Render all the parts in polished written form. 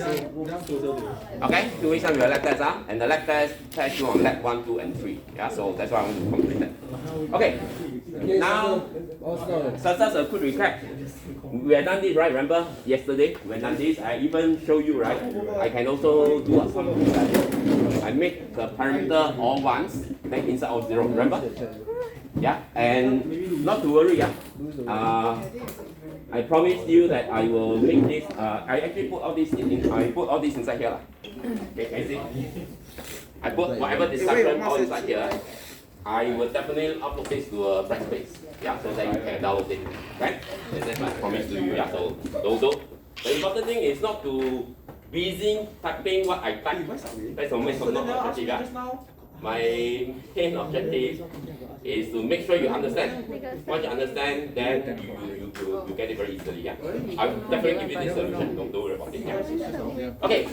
Okay, do each one with the lab test, and the lab test you on lab 1, 2, and 3. Yeah, so that's why I want to complete that. Okay, now, so that's a quick recap. We have done this, right? Remember yesterday we have done this. I even show you, right? I can also do something like this. I make the parameter all ones, then inside all zero. Remember? Yeah, and not to worry. Yeah. I promise you that I will make this. I actually put all this I put all this inside here. Okay, can you see? I put whatever discussion all inside here. I will definitely upload this to a Brightspace. Yeah, so that you can download it. Okay? That's my promise to you. Yeah, so the important thing is not to busy typing what I type. That's not objective. Yeah? My main objective is to make sure you understand. Once you understand, then you get it very easily. Yeah? I'll definitely give you this solution. Don't worry about it. Yeah? Okay,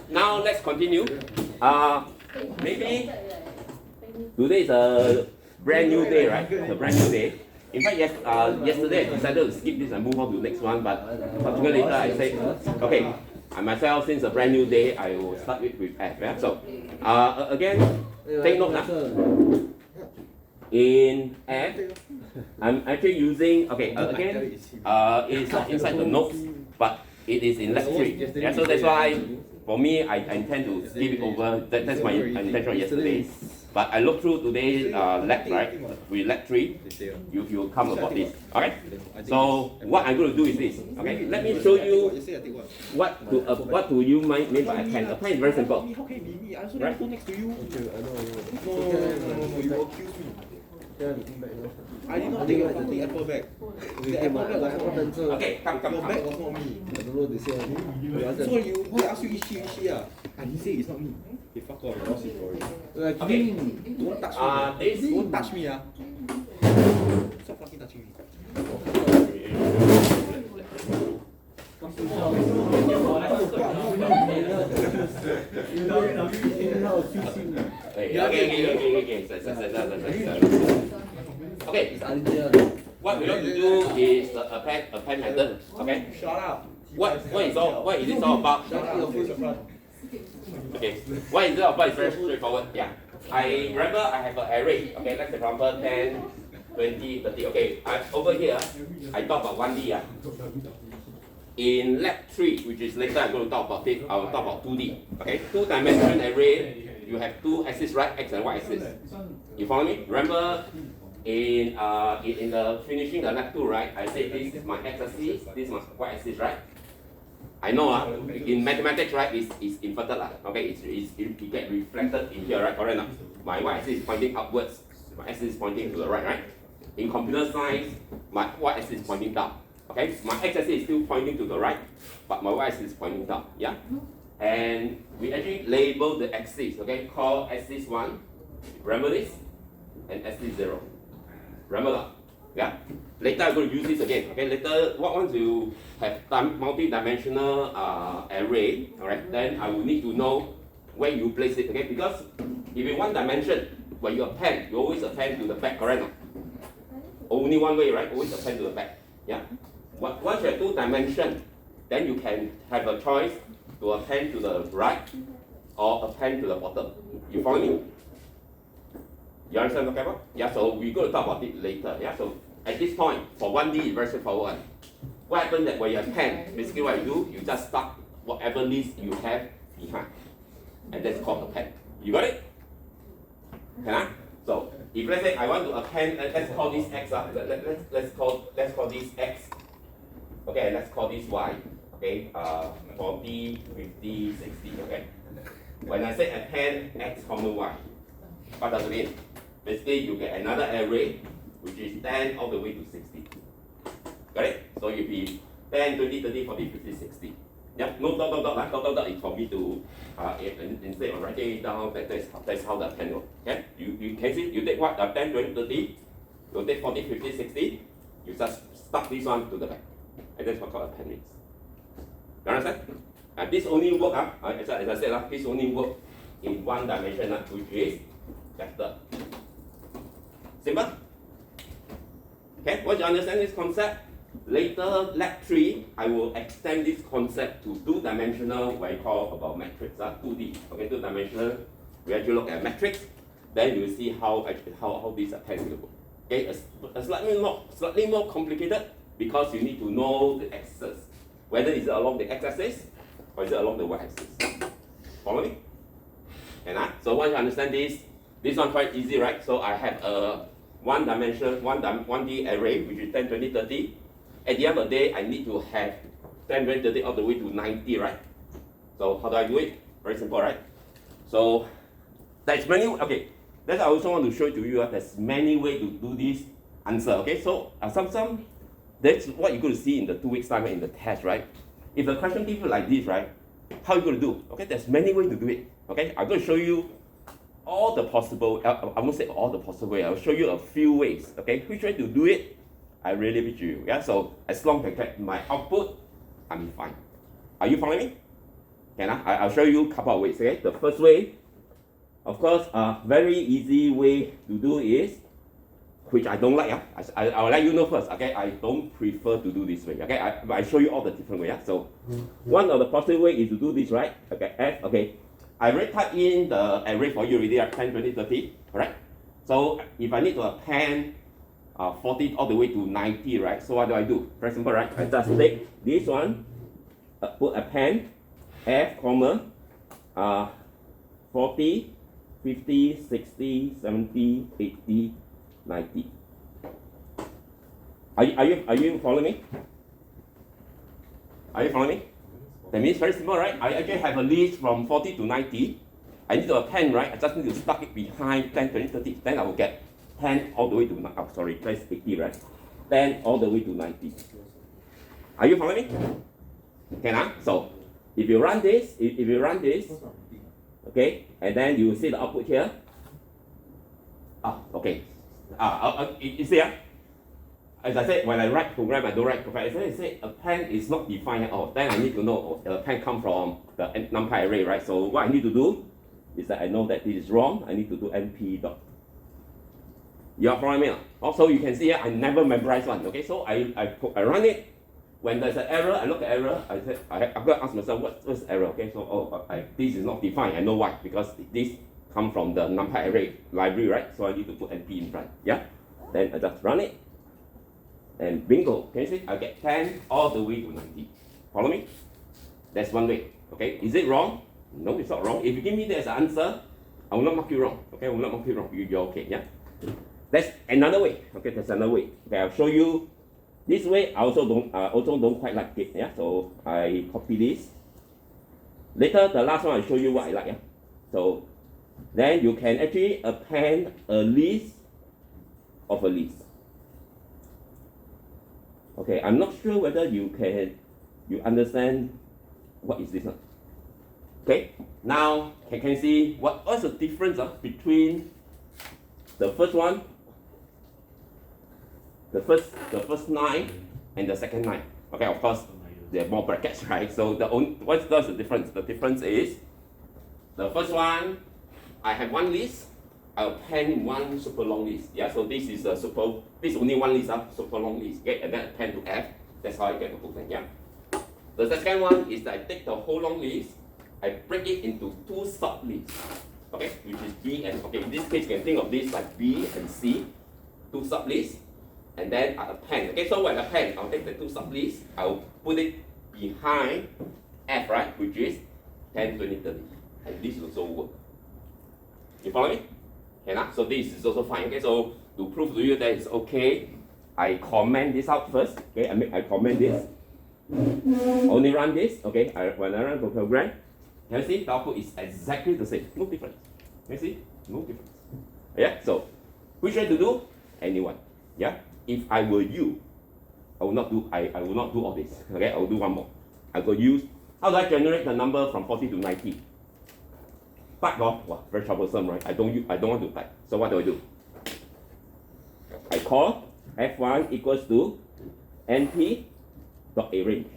now let's continue. Maybe today is a brand new day, right? A brand new day. In fact, yesterday I decided to skip this and move on to the next one, but particularly later I said, okay, I myself, since a brand new day, I will start with F. Yeah? So, again, take note now. In F, I'm actually using, okay, again, it's not inside the notes, but it is in lab 3. Yeah, so that's why, for me, I intend to skip it over. That's my intention yesterday. But I look through today's lab, right? With lab 3, you will come about this. Okay? So what I'm going to do is this. Okay? Let me show you what do you mean by append. Append is very simple. Right? I did not take the apple bag. The apple bag was not me. Okay, come. The bag was not me. I don't know they say. So they ask you ishi. And he say it's not me. He fuck off. What's his story? Okay. Don't touch me. Don't touch me. Stop fucking touching me. Okay. What we have to do is the append method. Okay. Shut up. What is this all about? Shut up. Okay. What is it about? It's very straightforward. Yeah. I remember I have an array. Okay. Let's say for example 10, 20, 30. Okay. Over here, I talk about 1D. Yeah. In lab 3, which is later I'm going to talk about it, I will talk about 2D. Okay, 2-dimension array, you have 2 axes, right? X and Y axis. You follow me? Remember in the finishing the lab 2, right? I said this is my X axis, this is my Y axis, right? I know in mathematics, right, it's inverted. Okay, it get reflected in here, right? Correct. My Y axis is pointing upwards, my X is pointing to the right? In computer science, my Y axis is pointing down. Okay, my x-axis is still pointing to the right, but my y-axis is pointing down. Yeah, and we actually label the axis. Okay, call axis 1. Remember this, and axis 0. Remember that? Yeah. Later I'm going to use this again. Okay. Later, once you have multi-dimensional array, all right, then I will need to know where you place it. Okay, because if in one dimension, when you append, you always append to the back. Correct? No? Only one way, right? Always append to the back. Yeah. Once you have 2 dimensions, then you can have a choice to append to the right or append to the bottom. You follow me? You understand what I'm talking about? Yeah, so we're going to talk about it later. Yeah, so at this point, for 1D, it's very straightforward. What happens that when you append, basically what you do, you just stuck whatever list you have behind. And that's called append. You got it? Can I? So, if let's say I want to append, let's call this X. Let's call this X. Okay, let's call this Y. Okay, 40, 50, 60. Okay. When I say append X, Y, what does it mean? Basically, you get another array which is 10 all the way to 60. Got it? So you'll be 10, 20, 30, 40, 50, 60. Yeah, no dot is for me to instead of writing it down, that's how the append works. Okay? You can see you take what 10, 20, 30, you take 40, 50, 60, you just stuck this one to the back. And that's what called appendix. You understand? And this only work, as I said, this only work in one dimension, which is vector. Simple? Okay, once you understand this concept, Later, lab 3, I will extend this concept to two-dimensional, what I call about matrix, 2D. Okay, two-dimensional, we actually look at matrix, then you will see how this pen will work. Okay, slightly more complicated because you need to know the axis, whether it's along the x-axis or is it along the y-axis. Follow me? So once you understand this one quite easy, right? So I have a one-dimensional, 1D array, which is 10, 20, 30. At the end of the day, I need to have 10, 20, 30 all the way to 90, right? So how do I do it? Very simple, right? So there's many, okay. That's I also want to show to you, there's many ways to do this answer, okay? So that's what you're going to see in the 2 weeks time in the test, right? If the question gives you like this, right? How are you going to do? Okay, there's many ways to do it, okay? I'm going to show you all the possible, I won't say all the possible ways, I'll show you a few ways, okay? Which way to do it, I really with you, yeah? So as long as I get my output, I'm fine. Are you following me? Okay, I'll show you a couple of ways, okay? The first way, of course, a very easy way to do is, which I don't like, I'll let you know first, okay? I don't prefer to do this way, okay? I show you all the different ways, yeah? So one of the possible ways is to do this, right? Okay, okay. I already typed in the array for you already, 10, 20, 30, correct? So if I need to append 40 all the way to 90, right? So what do? Very simple, right? I just take this one, put append, f, comma, 40, 50, 60, 70, 80, 90. Are you following me? Are you following me? That means very simple, right? I actually have a list from 40 to 90. I need to append, right? I just need to stuck it behind 10, 20, 30. Then I will get 10 all the way to, oh sorry, that's 80, right? 10 all the way to 90. Are you following me? Okay, so if you run this, okay, and then you see the output here. Okay. You see, as I said, when I write program, I don't write program. As I say, append is not defined at all. Then I need to know append come from the NumPy array, right? So what I need to do is that I know that this is wrong. I need to do np dot. You are following me? Also, you can see here, I never memorize one. Okay, so I run it. When there's an error, I look at error. I said I'm going to ask myself what's the error. Okay, so this is not defined. I know why, because this come from the NumPy array library, right? So I need to put np in front. Yeah. Then I just run it, and bingo. Can you see? I get 10 all the way to 90. Follow me? That's one way. Okay. Is it wrong? No, it's not wrong. If you give me this answer, I will not mark you wrong. Okay, I will not mark you wrong. You're okay. Yeah. That's another way. Okay, that's another way. Okay, I'll show you. This way, I also don't quite like it. Yeah, so I copy this. Later, the last one I'll show you what I like. Yeah, so then you can actually append a list of a list. Okay, I'm not sure whether you understand what is this one. Okay, now can you see what's the difference between the first one, the first 9 and the second 9. Okay, of course there are more brackets, right? So what's the difference? The difference is the first one, I have one list, I'll append one super long list. Yeah, so this is only one list, super long list. Okay, and then append to F. That's how I get the whole thing. Yeah. The second one is that I take the whole long list, I break it into 2 sub lists. Okay, which is B and okay. In this case, you can think of this like B and C, 2 sub lists, and then I append. Okay, so when I append, I'll take the 2 sub lists, I'll put it behind F, right, which is 10, 20, 30, and this will also work. You follow me? Okay, so this is also fine. Okay, so to prove to you that it's okay, I comment this out first. Okay, I comment this. Only run this. Okay, when I run the program, can you see the output is exactly the same, no difference. Can you see? No difference. Yeah. So which way to do? Anyone. Yeah. If I were you, I will not do. I will not do all this. Okay, I will do one more. I will use. How do I generate the number from 40 to 90? Type wow, very troublesome, right? I don't want to type. So what do? I call f1 equals to np dot arrange.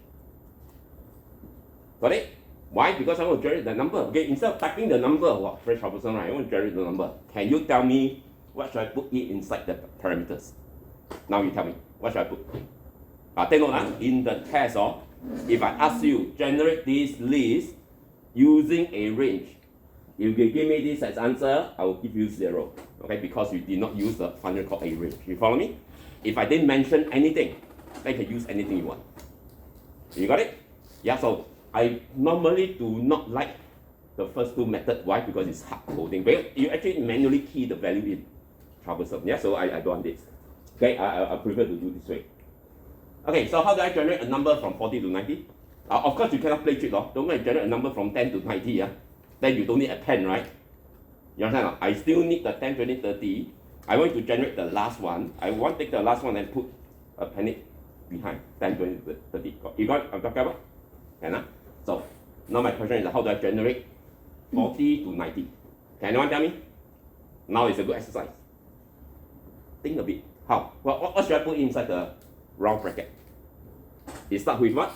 Got it? Why? Because I want to generate the number. Okay, instead of typing the number, wow, very troublesome, right? I want to generate the number. Can you tell me what should I put it inside the parameters? Now you tell me. What should I put? take note, in the test, if I ask you generate this list using a range, if you give me this as answer, I will give you 0. Okay, because you did not use the function called a range. You follow me? If I didn't mention anything, then you can use anything you want. You got it? Yeah, so I normally do not like the first two methods. Why? Because it's hard coding. But you actually manually key the value in. Troublesome. Yeah, so I don't want this. Okay, I prefer to do this way. Okay, so how do I generate a number from 40 to 90? Of course, you cannot play trick. Don't go and generate a number from 10 to 90. Yeah? Then you don't need a pen, right? You understand? I still need the 10, 20, 30. I want to generate the last one. I want to take the last one and put a penny behind 10, 20, 30. You got what I'm talking about? Can So now my question is how do I generate 40 to 90? Can anyone tell me? Now it's a good exercise. Think a bit. How? What should I put inside the round bracket? It starts with what?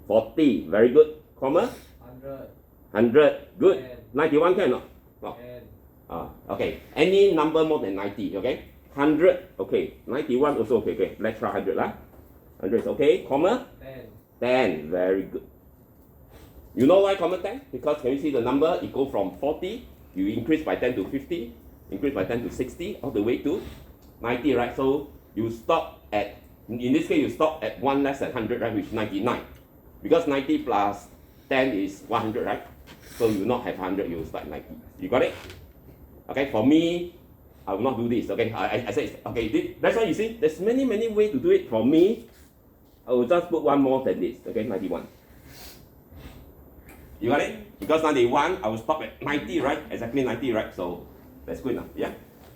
40. Very good. Comma? 100. Good. 91 can or not? Okay. Any number more than 90, okay? 100, okay. 91 also okay. Okay. Let's try 100 lah. 100 is okay. Comma? 10. Very good. You know why comma 10? Because can you see the number? It goes from 40, you increase by 10 to 50, increase by 10 to 60, all the way to 90, right? So you stop at, in this case, you stop at 1 less than 100, right? Which is 99. Because 90 plus 10 is 100, right? So you will not have 100, you will start 90. You got it? Okay, for me, I will not do this. Okay, I said, okay, that's why you see, there's many ways to do it. For me, I will just put one more than this. Okay, 91. You got it? Because 91, I will stop at 90, right? Exactly 90, right? So that's good enough, yeah?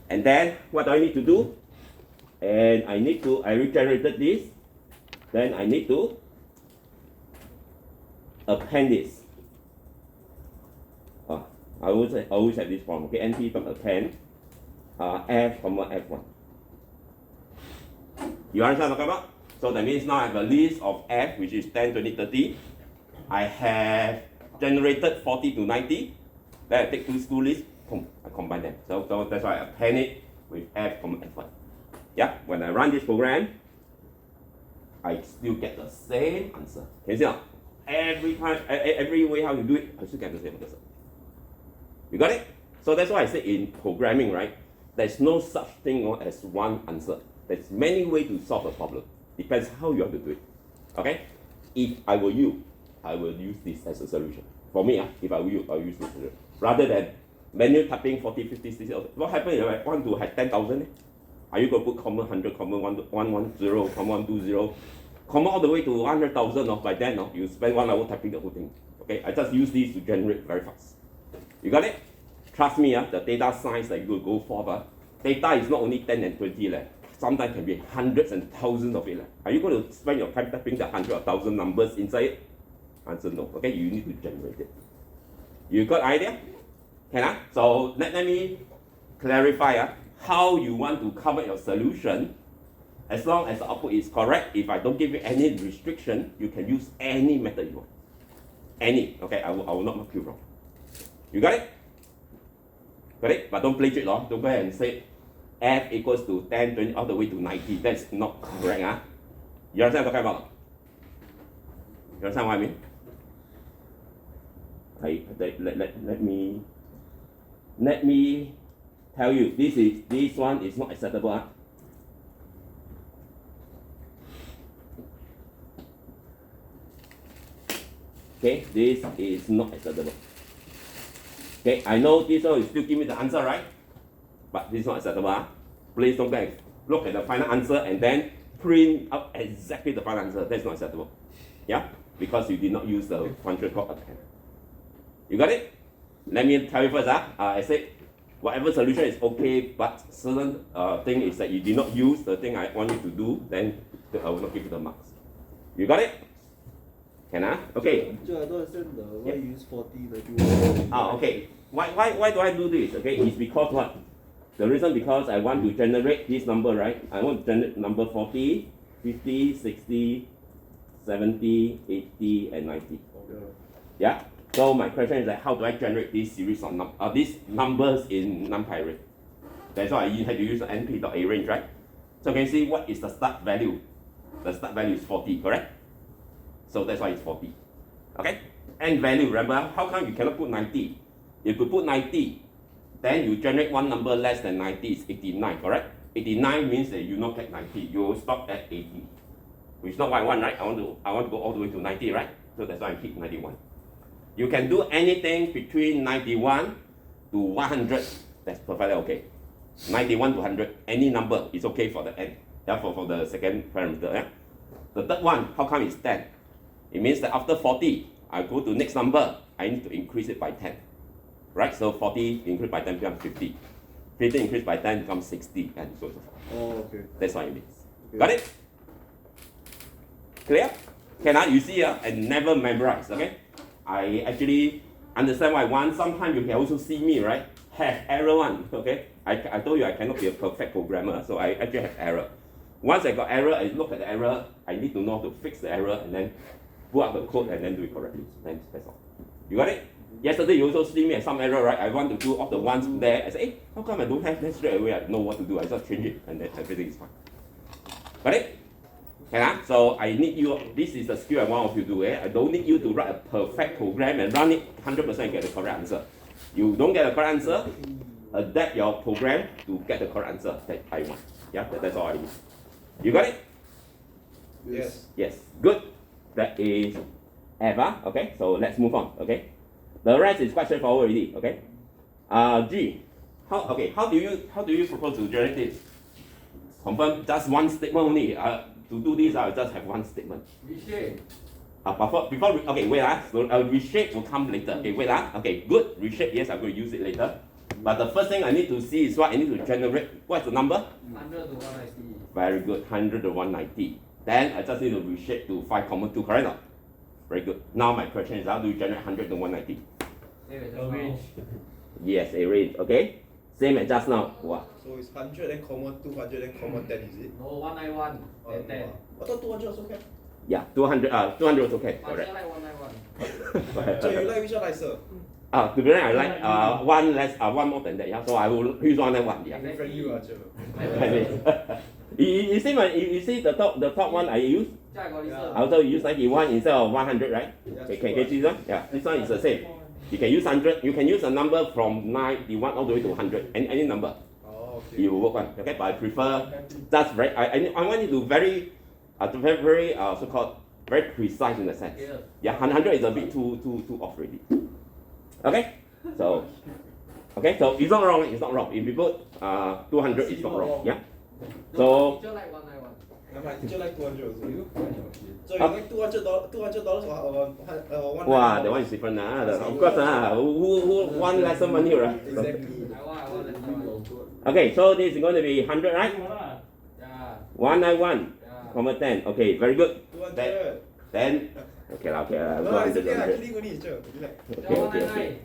And then, what do I need to do? And I regenerated this. Then I need to append this. I always have this form, okay? NP from append, F, F1. You understand what I'm talking about? So that means now I have a list of F, which is 10, 20, 30. I have generated 40 to 90. Then I take two lists, boom, I combine them. So that's why I append it with F, F1. Yeah, when I run this program, I still get the same answer. Can you see now? Every time, every way how you do it, I still get the same answer. You got it? So that's why I say in programming, right? There's no such thing as one answer. There's many ways to solve a problem. Depends how you have to do it. Okay? If I were you, I will use this as a solution. For me, if I were you, I'll use this solution. Rather than manual typing 40, 50, 60. What happens if I want to have 10,000? Are you going to put comma 100, comma 110, comma 120, comma all the way to 100,000? By then, you spend 1 hour typing the whole thing. Okay? I just use this to generate very fast. You got it? Trust me, the data science that you will go for, data is not only 10 and 20. Sometimes can be hundreds and thousands of it. Are you going to spend your time typing the 100 or 1,000 numbers inside it? Answer no. Okay, you need to generate it. You got idea? Can So let me clarify how you want to cover your solution. As long as the output is correct, if I don't give you any restriction, you can use any method you want. Any. Okay, I will not mark you wrong. You got it? Got it? But don't play it, don't go ahead and say F equals to 10, 20, all the way to 90. That's not correct. You understand what I'm talking about? You understand what I mean? Let me tell you, this one is not acceptable. Okay, this is not acceptable. Okay, I know this one will still give me the answer, right? But this is not acceptable. Please don't go and look at the final answer and then print out exactly the final answer. That's not acceptable. Yeah? Because you did not use the function called append. You got it? Let me tell you first. I said whatever solution is okay, but certain thing is that you did not use the thing I want you to do, then I will not give you the marks. You got it? Can Okay. I don't understand why you use 40, 91. Okay. Why do I do this? Okay, it's because what? The reason because I want to generate this number, right? I want to generate number 40, 50, 60, 70, 80, and 90. Yeah? So my question is how do I generate this series of these numbers in NumPy array? That's why I had to use the np.arrange, right? So you can see what is the start value. the start value is 40, correct? So that's why it's 40. Okay? N value, remember, how come you cannot put 90? If you put 90, then you generate one number less than 90, is 89, correct? 89 means that you not get 90, you will stop at 80. Which is not what I want, right? I want to go all the way to 90, right? So that's why I keep 91. You can do anything between 91 to 100, that's perfectly okay. 91 to 100, any number is okay for the N. Therefore, for the second parameter. Yeah? The third one, how come it's 10? It means that after 40, I go to next number, I need to increase it by 10. Right? So 40 increased by 10 becomes 50. 50 increased by 10 becomes 60, and so forth. Oh, okay. That's what it means. Okay. Got it? Clear? You see, I never memorize, okay? I actually understand what I want. Sometimes you can also see me, right? Have error one, okay? I told you I cannot be a perfect programmer, so I actually have error. Once I got error, I look at the error, I need to know how to fix the error and then put up the code and then do it correctly. Then that's all. You got it? Yesterday you also see me at some error, right? I want to do all the ones there. I say, hey, how come I don't have that straight away? I know what to do. I just change it and then everything is fine. Got it? Okay, so I need you, this is the skill I want you to do. I don't need you to write a perfect program and run it 100% and get the correct answer. You don't get the correct answer, adapt your program to get the correct answer that I want. Yeah, that's all I need. You got it? Yes. Yes. Good. That is Eva. Okay, so let's move on. Okay. The rest is quite straightforward already. Okay. G. How do you propose to generate this? Confirm just one statement only. To do this, I'll just have one statement. Reshape. Okay, wait. So reshape will come later. Okay, wait. Okay, good. Reshape, yes, I'm going to use it later. But the first thing I need to see is what I need to generate. What's the number? 100 to 190. Very good. 100 to 190. Then I just need to reshape to 5,2, correct or not? Very good. Now my question is, how do you generate 100 to 190? Arrange. Yes, arrange. Okay. Same as just now. Wow. So it's 100 then comma 200 then comma 10, is it? No, 191. Then 10. I thought 200 also can. Yeah, 200. 200 is okay. But I Correct. like 191. So you like which one nicer? To be honest, I like one less, one more than that. Yeah, so I will use one and one. Yeah. Friend you, Joe. You see the top one I use. I got listen. I also use 91 instead of 100, right? Okay, can you see this one? Yeah, this one is the same. You can use 100. You can use a number from 91 all the way to 100. Any number. Oh, okay. It will work one. Okay, but I prefer just very. I want you to very so-called very precise in the sense. Yeah, 100 is a bit too off already. Okay, so it's not wrong. It's not wrong. If you put 200, it's not wrong. Yeah. So. Teacher like 191. My teacher like 200 also. So you like $200 or 1 Wow, that one is different. Of course, who one lesson money, right? Exactly. I want less one. Okay, so this is going to be 100, right? Yeah. 191, comma 10. Okay, very good. 200. Then, okay, No, it's okay. I'm kidding only, Joe. Okay.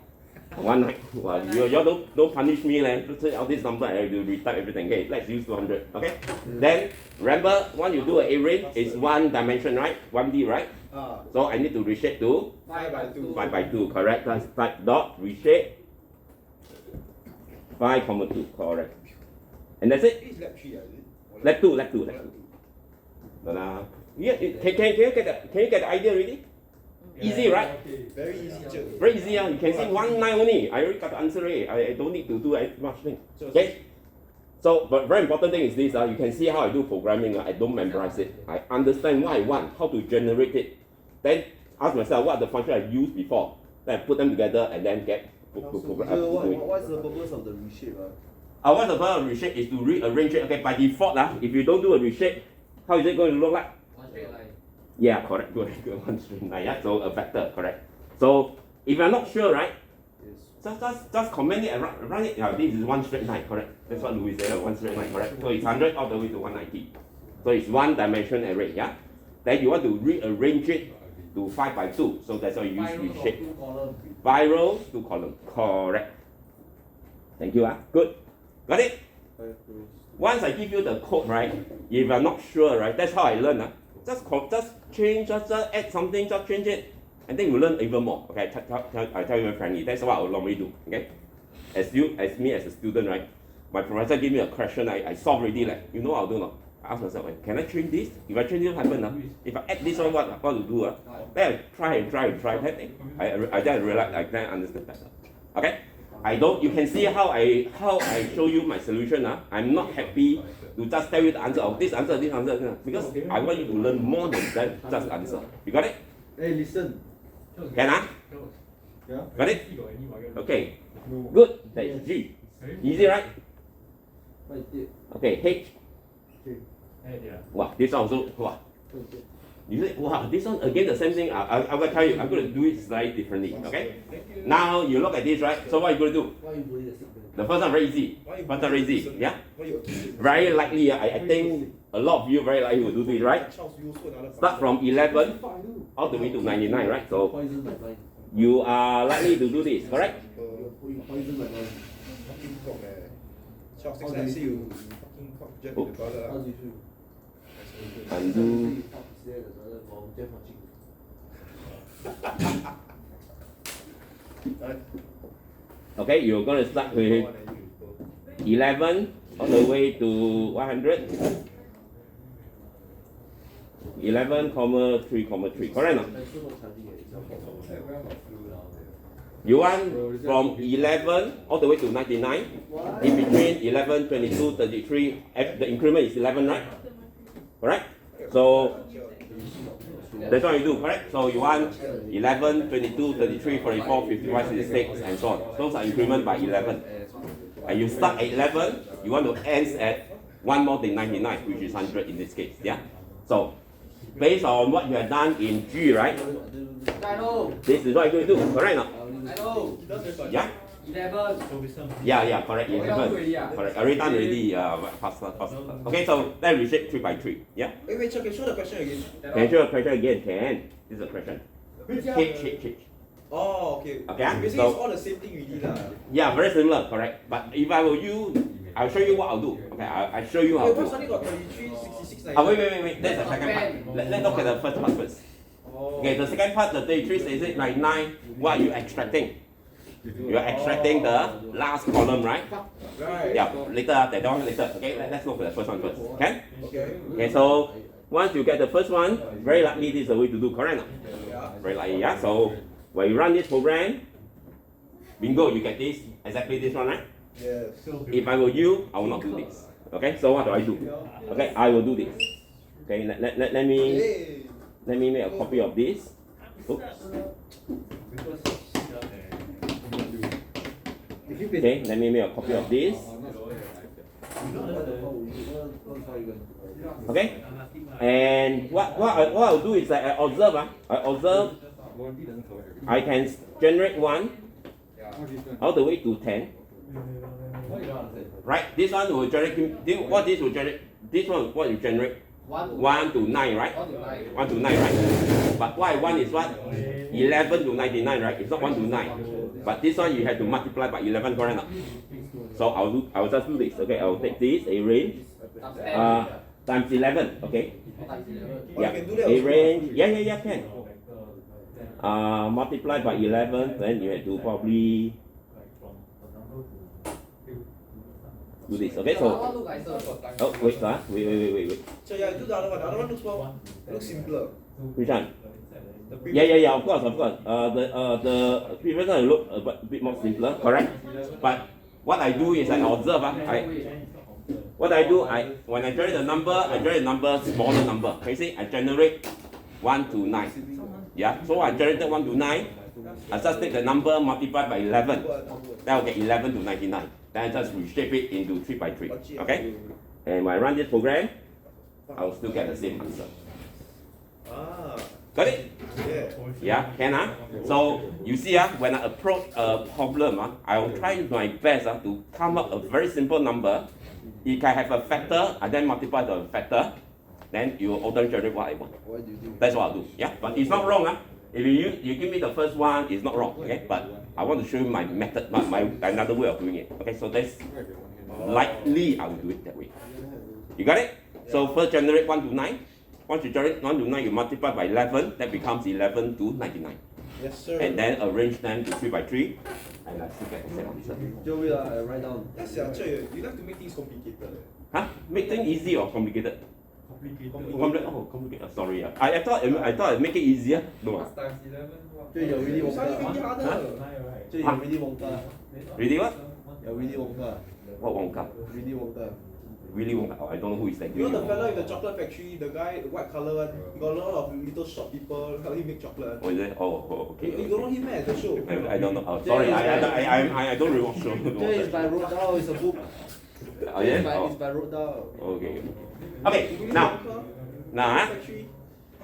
190. Wow, you all don't punish me, Let's say all this number, I will retype everything. Okay, let's use 200. Okay. Then remember, when you do an array, it's one dimension, right? 1D, right? So I need to reshape to 5 by 2. 5 by 2, correct? That's type dot reshape 5,2, correct. And that's it. It's lab 3, is it? Lab 2. Yeah, can you get the idea already? Easy, right? Very easy, Joe. Very easy. You can see 19 only. I already got the answer already. I don't need to do much thing. Okay. So, but very important thing is this. You can see how I do programming. I don't memorize it. I understand what I want, how to generate it. Then ask myself what the function I used before. Then I put them together and then get. What's the purpose of the reshape? What's the purpose of reshape is to rearrange it. Okay, by default, if you don't do a reshape, how is it going to look like? One straight line. Yeah, correct. Good. One straight line. Yeah, so a vector, correct. So if you're not sure, right? Just comment it and run it. Yeah, this is one straight line, correct? That's what Louis said. One straight line, correct? So it's 100 all the way to 190. So it's one dimension array. Yeah. Then you want to rearrange it to 5 by 2. So that's why you use reshape. 5 rows, 2 columns. Correct. Thank you. Good. Got it? Once I give you the code, right? If you're not sure, right? That's how I learn. Just change, just add something, just change it. And then you learn even more. Okay, I tell you very frankly, that's what I will normally do. Okay, as me as a student, right? My professor give me a question, I solve already. You know I'll do not. ask myself, can I change this? If I change this, what happen? If I add this one, what to do? Then I try. Then I then realize I can understand better. Okay? You can see how I show you my solution. I'm not happy to just tell you the answer of this answer, because I want you to learn more than just answer. You got it? Hey, listen. Can Yeah. Got it? Okay. Good. That is G. Easy, right? Okay, H. Wow, this one also, wow. You say, wow, this one again the same thing. I'm going to tell you, I'm going to do it slightly differently. Okay? Now you look at this, right? So what are you going to do? The first one very easy. First one very easy. Yeah? Very likely, I think a lot of you very likely will do this, right? Start from 11 all the way to 99, right? So you are likely to do this, correct? Undo. Okay, you're going to start with 11 all the way to 100. 11, 3, correct now? You want from 11 all the way to 99. In between 11, 22, 33, the increment is 11, right? Correct? So that's what you do, correct? So you want 11, 22, 33, 44, 55, 66, and so on. Those are increment by 11. And you start at 11, you want to end at one more than 99, which is 100 in this case. Yeah? So based on what you have done in G, right? This is what you're going to do, correct now? Yeah? 11. Yeah, correct. 11. Correct. Already done already. Faster. Okay, so let's reshape 3 by 3. Yeah? Wait, can you show the question again? Can you show the question again? Can. This is a question. H. Oh, okay. Okay, Basically, so- it's all the same thing we did. Yeah, very similar, correct. But if I were you, I'll show you what I'll do. Okay, I'll show you how Wait, to what's do. only got 33, 66, 99? Wait. That's the second part. Let's look at the first part first. Oh. Okay, the second part, the 33, 66, 99, what are you extracting? You're extracting the last column, right? Right. Yeah, later, that one later. Okay, let's go for the first one first. Okay? Okay. Okay, so once you get the first one, very likely this is the way to do, correct? Yeah. Very likely, yeah? So when you run this program, bingo, you get this, exactly this one, right? Yes. If I were you, I will not do this. Okay, so what do I do? Okay, I will do this. Okay, let me Hey. make a copy of this. Oops. Okay, let me make a copy of this. Okay, and what I'll do is that I observe. I can generate 1 all the way to 10. Right, this one will generate. What this will generate? This one what you generate? 1 to 9, right? 1 to 9, right? But what I want is what? 11 to 99, right? It's not 1 to 9. But this one you have to multiply by 11, correct? So I'll just do this. Okay, I'll take this a range times 11. Okay. Yeah. A range. Yeah, can. Multiply by 11, then you have to probably do this. Okay, so wait. So yeah, do the other one. The other one looks simpler. Which one? The previous Yeah, of course. The previous one look a bit more simpler, correct? But what I do is I observe. When I generate the number, I generate the number smaller number. Can you see? I generate 1 to 9. Yeah. So I generated 1 to 9. I just take the number multiplied by 11. Then I'll get 11 to 99. Then I just reshape it into 3 by 3. Okay. And when I run this program, I will still get the same answer. Got it? Yeah. Yeah, So you see, when I approach a problem, I will try my best to come up a very simple number. If I have a factor, I then multiply the factor, then you will auto generate what I want. That's what I'll do. Yeah, but it's not wrong. If you give me the first one, it's not wrong. Okay, but I want to show you my method, my another way of doing it. Okay, so that's likely I will do it that way. You got it? So first generate 1 to 9. Once you generate 1 to 9, you multiply by 11, that becomes 11 to 99. Yes, sir. And then arrange them to 3 by 3, and I still get the same answer. Joe, wait, I write down. Yes, yeah, you like to make things complicated. Huh? Make things easy or complicated? Complicated. Sorry. I thought I make it easier. No. Last times 11 what? 就有 Willy 有啥 Wonka， make it harder？就有 Willy Wonka， Really what? 有 Willy Wonka， What Wonka? Willy Wonka。 Really Wonka? Oh, I don't know who is that. You know the fella in the chocolate factory, the guy, the white color one, he got a lot of little shop people help him make chocolate. Oh, is it? Oh, okay. You don't know him at the show. I don't know. Oh, sorry, I don't really watch show. 这 is by Roald Dahl, it's a book. Oh, yeah? It's Oh, by Roald Dahl. okay. Okay, now, Factory.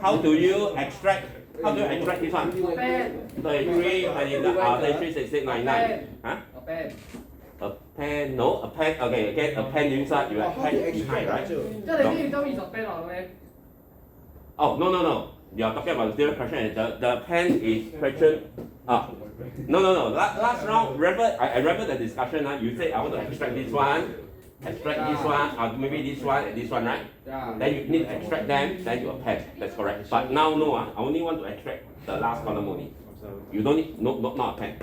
how do you extract this one? เป้น 33, 33, 66, 99. Huh? เอาเป้น A pen, no, a pen, okay, again, a pen inside, you Oh, have how pen to behind, extract right? Rachel? เจ้าเด็กนี่เจ้ามีสองเป้นหรอไหม Oh, no. You are talking about the different question. The pen is question. No. Last round, remember, I remember the discussion. You said I want to extract this one, maybe this one and this one, right? จ้า Then you need to extract them, then you append. That's correct. But now, no, I only want to extract the last column only. You don't need, not append.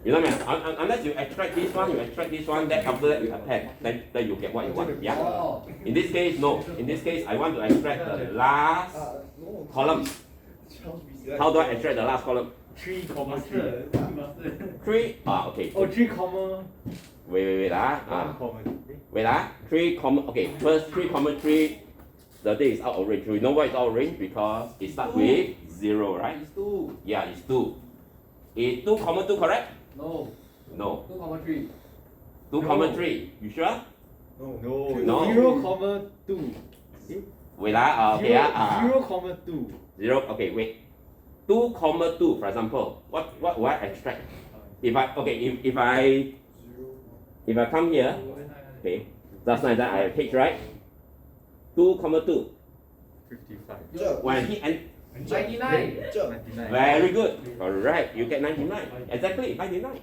You know what I mean? Unless you extract this one, then after that you append. Then you get what you want. อ๋ Yeah. อ In this case, no. In this case, I want to extract the last No. column. How do I extract the last column? 3. Okay. Oh, 3 comma Wait, 1 comma. Wait, 3 comma, okay, first 3 comma 3, the day is out of range. You know why it's out of range? Because it starts with 0, right? it's 2 Yeah, it's 2. Is 2 comma 2 correct? no No. 2,3 2 comma 3, you sure? No, No. 0 comma 2. Wait, okay, 0 comma 2. 0, okay, wait. 2 comma 2, for example, what will I extract? If I come here, okay, just like that I have H, right? 2 comma 2. 55. When I hit and 99 这 99. very good. Alright, you get 99. Exactly, 99.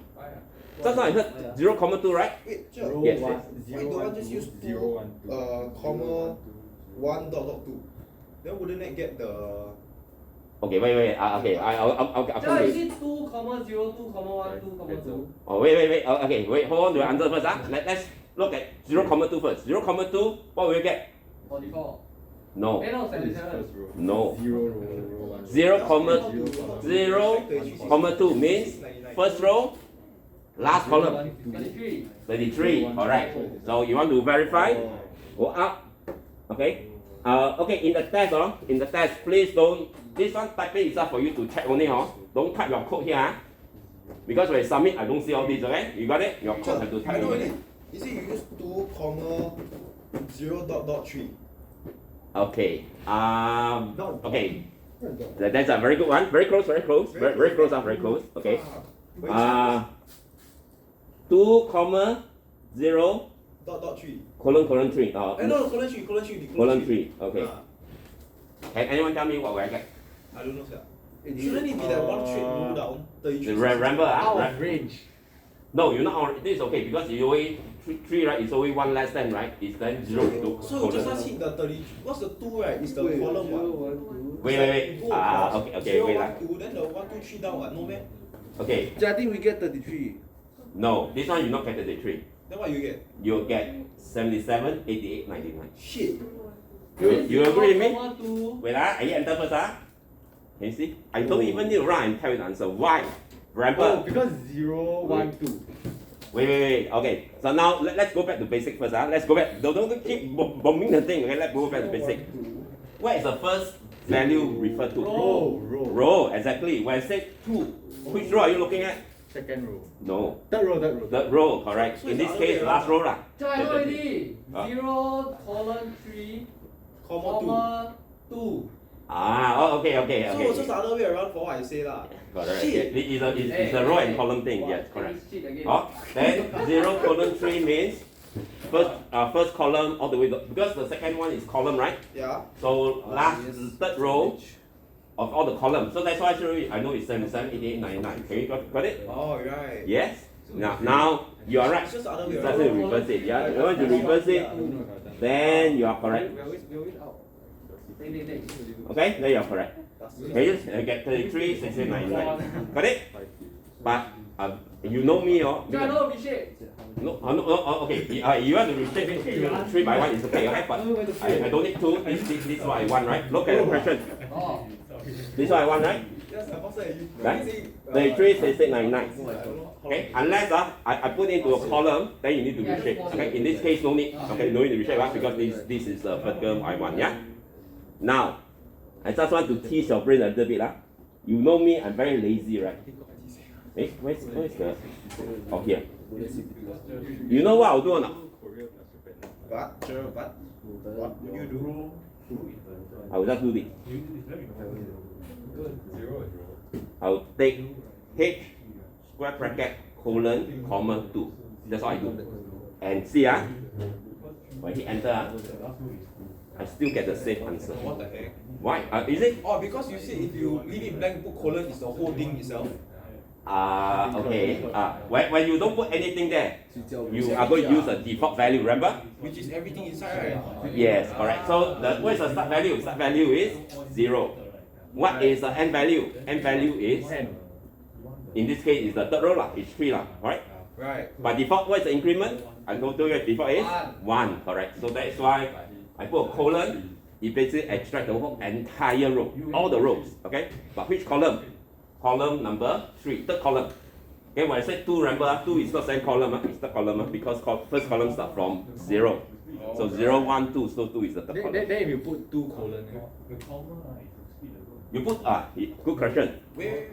Just now I heard 0 comma 2, right? wait, 这 0, Yes, 1, yes. why don't I just use 0, 2 1, 2. comma 1 dot 2? Then wouldn't that get the Okay, wait. Okay, I'll come เจ้า to อี it. ที่2,0 2,1 2,2 Oh, wait. Okay, wait, hold on to your answer first. Let's look at 0 comma 2 first. 0 comma 2, what will you get? 44 No. เอ้ย no This is 77 first row. No. 0, row 1. 0 comma 2 means first row, last column. 33 33, alright. So you want to verify? Go up. Okay. Okay, in the test, please don't, this one typing is up for you to check only, Don't type your code here, Because when I submit, I don't see all this, okay? You got it? Your code have to I type know in already. it. Is it you use 2 comma 0 dot dot 3? Okay. No. Okay. That's a very good one. Very close. Very close. Very close. Okay. 2 comma 0 dot dot 3. colon 3. No, colon 3. Colon 3. Okay. Ah, Can anyone tell me what will I get? I don't know, sir. Shouldn't it be that one straight rule down? 33. Remember, Out right? of range. No, you're not on. This is okay because you always 3, right? It's always 1 less than, right? It's then 0 to So just colon. let's hit the 30. What's the 2, right? It's the column 1. Wait. Go across. Okay. 0, Wait 1, 2, then the 1, 2, 3 down, what? No, man? Okay. I think we get 33. No, this one you not get 33. Then what you get? You'll get 77, 88, 99. Shit. You agree with me? 2 Wait, I enter first, Can you see? I don't even need to run and tell you the answer. Why? Oh, Remember? because 0, 1, 2. Wait. Okay. So now let's go back to basic first, Let's go back. Don't keep bombing the thing. Okay, let's go back to basic. Where is the first value referred to? Row. Row, exactly. When I say 2, which row are you looking at? Second row. No. Third row. Third row, correct. So In it's this the other case, way last row lah. ใช่ด้วยดิ Ah. 0 colon 3 Comma comma 2 Okay. 2. So it's just the other way around for what I say lah. Correct. Shit. It's a row and column thing. Yes, correct. Shit again. Then 0 colon 3 means first column all the way because the second one is column, right? Yeah. So third row of all the columns. So that's why I know it's 77, 88, 99. Can you got it? Oh, right. Yes. Now you are right. It's just the other way Just to around. reverse it. Yeah. You want to reverse it, then you are correct. We always out. Day. Okay, then you are correct. Can you get 33, 68, 99? Got it? But you know me, oh. 加多 reshape. No, okay. You want to reshape it 3 by 1 is okay, right? But I don't need 2. This is what I want, right? Look at the question. Oh. This is what I want, right? Right? 33, 66, 99. Okay, unless I put into a column, then you need to reshape. Okay, in this case, no need. Okay, no need to reshape, right? Because this is the vertical I want, yeah? Now, I just want to tease your brain a little bit. You know me, I'm very lazy, right? Where's the... Oh, here. You know what I'll do or not? What would you do? I will just do this. I will take H square bracket colon comma 2. That's all I do. And see, when I hit enter, I still get the same answer. What the heck? Why? Is it? Oh, because you see, if you leave it blank, put colon, it's the whole thing itself. Okay. When you don't put anything there, you are going to use a default value, remember? Which is everything inside, right? Yes, correct. So what is the start value? Start value is 0. What is the end value? End value is, in this case, is the third row, it's 3, right? Right. By default, what is the increment? I go to your default is 1, correct. So that is why I put a colon. It basically extract the whole entire row, all the rows, okay? But which column? Column number 3, third column. Okay, when I say 2, remember, 2 is not same column, it's third column because first column starts from 0. So 0, 1, 2, so 2 is the third column. Then if you put 2 colon, You put, good question. Where?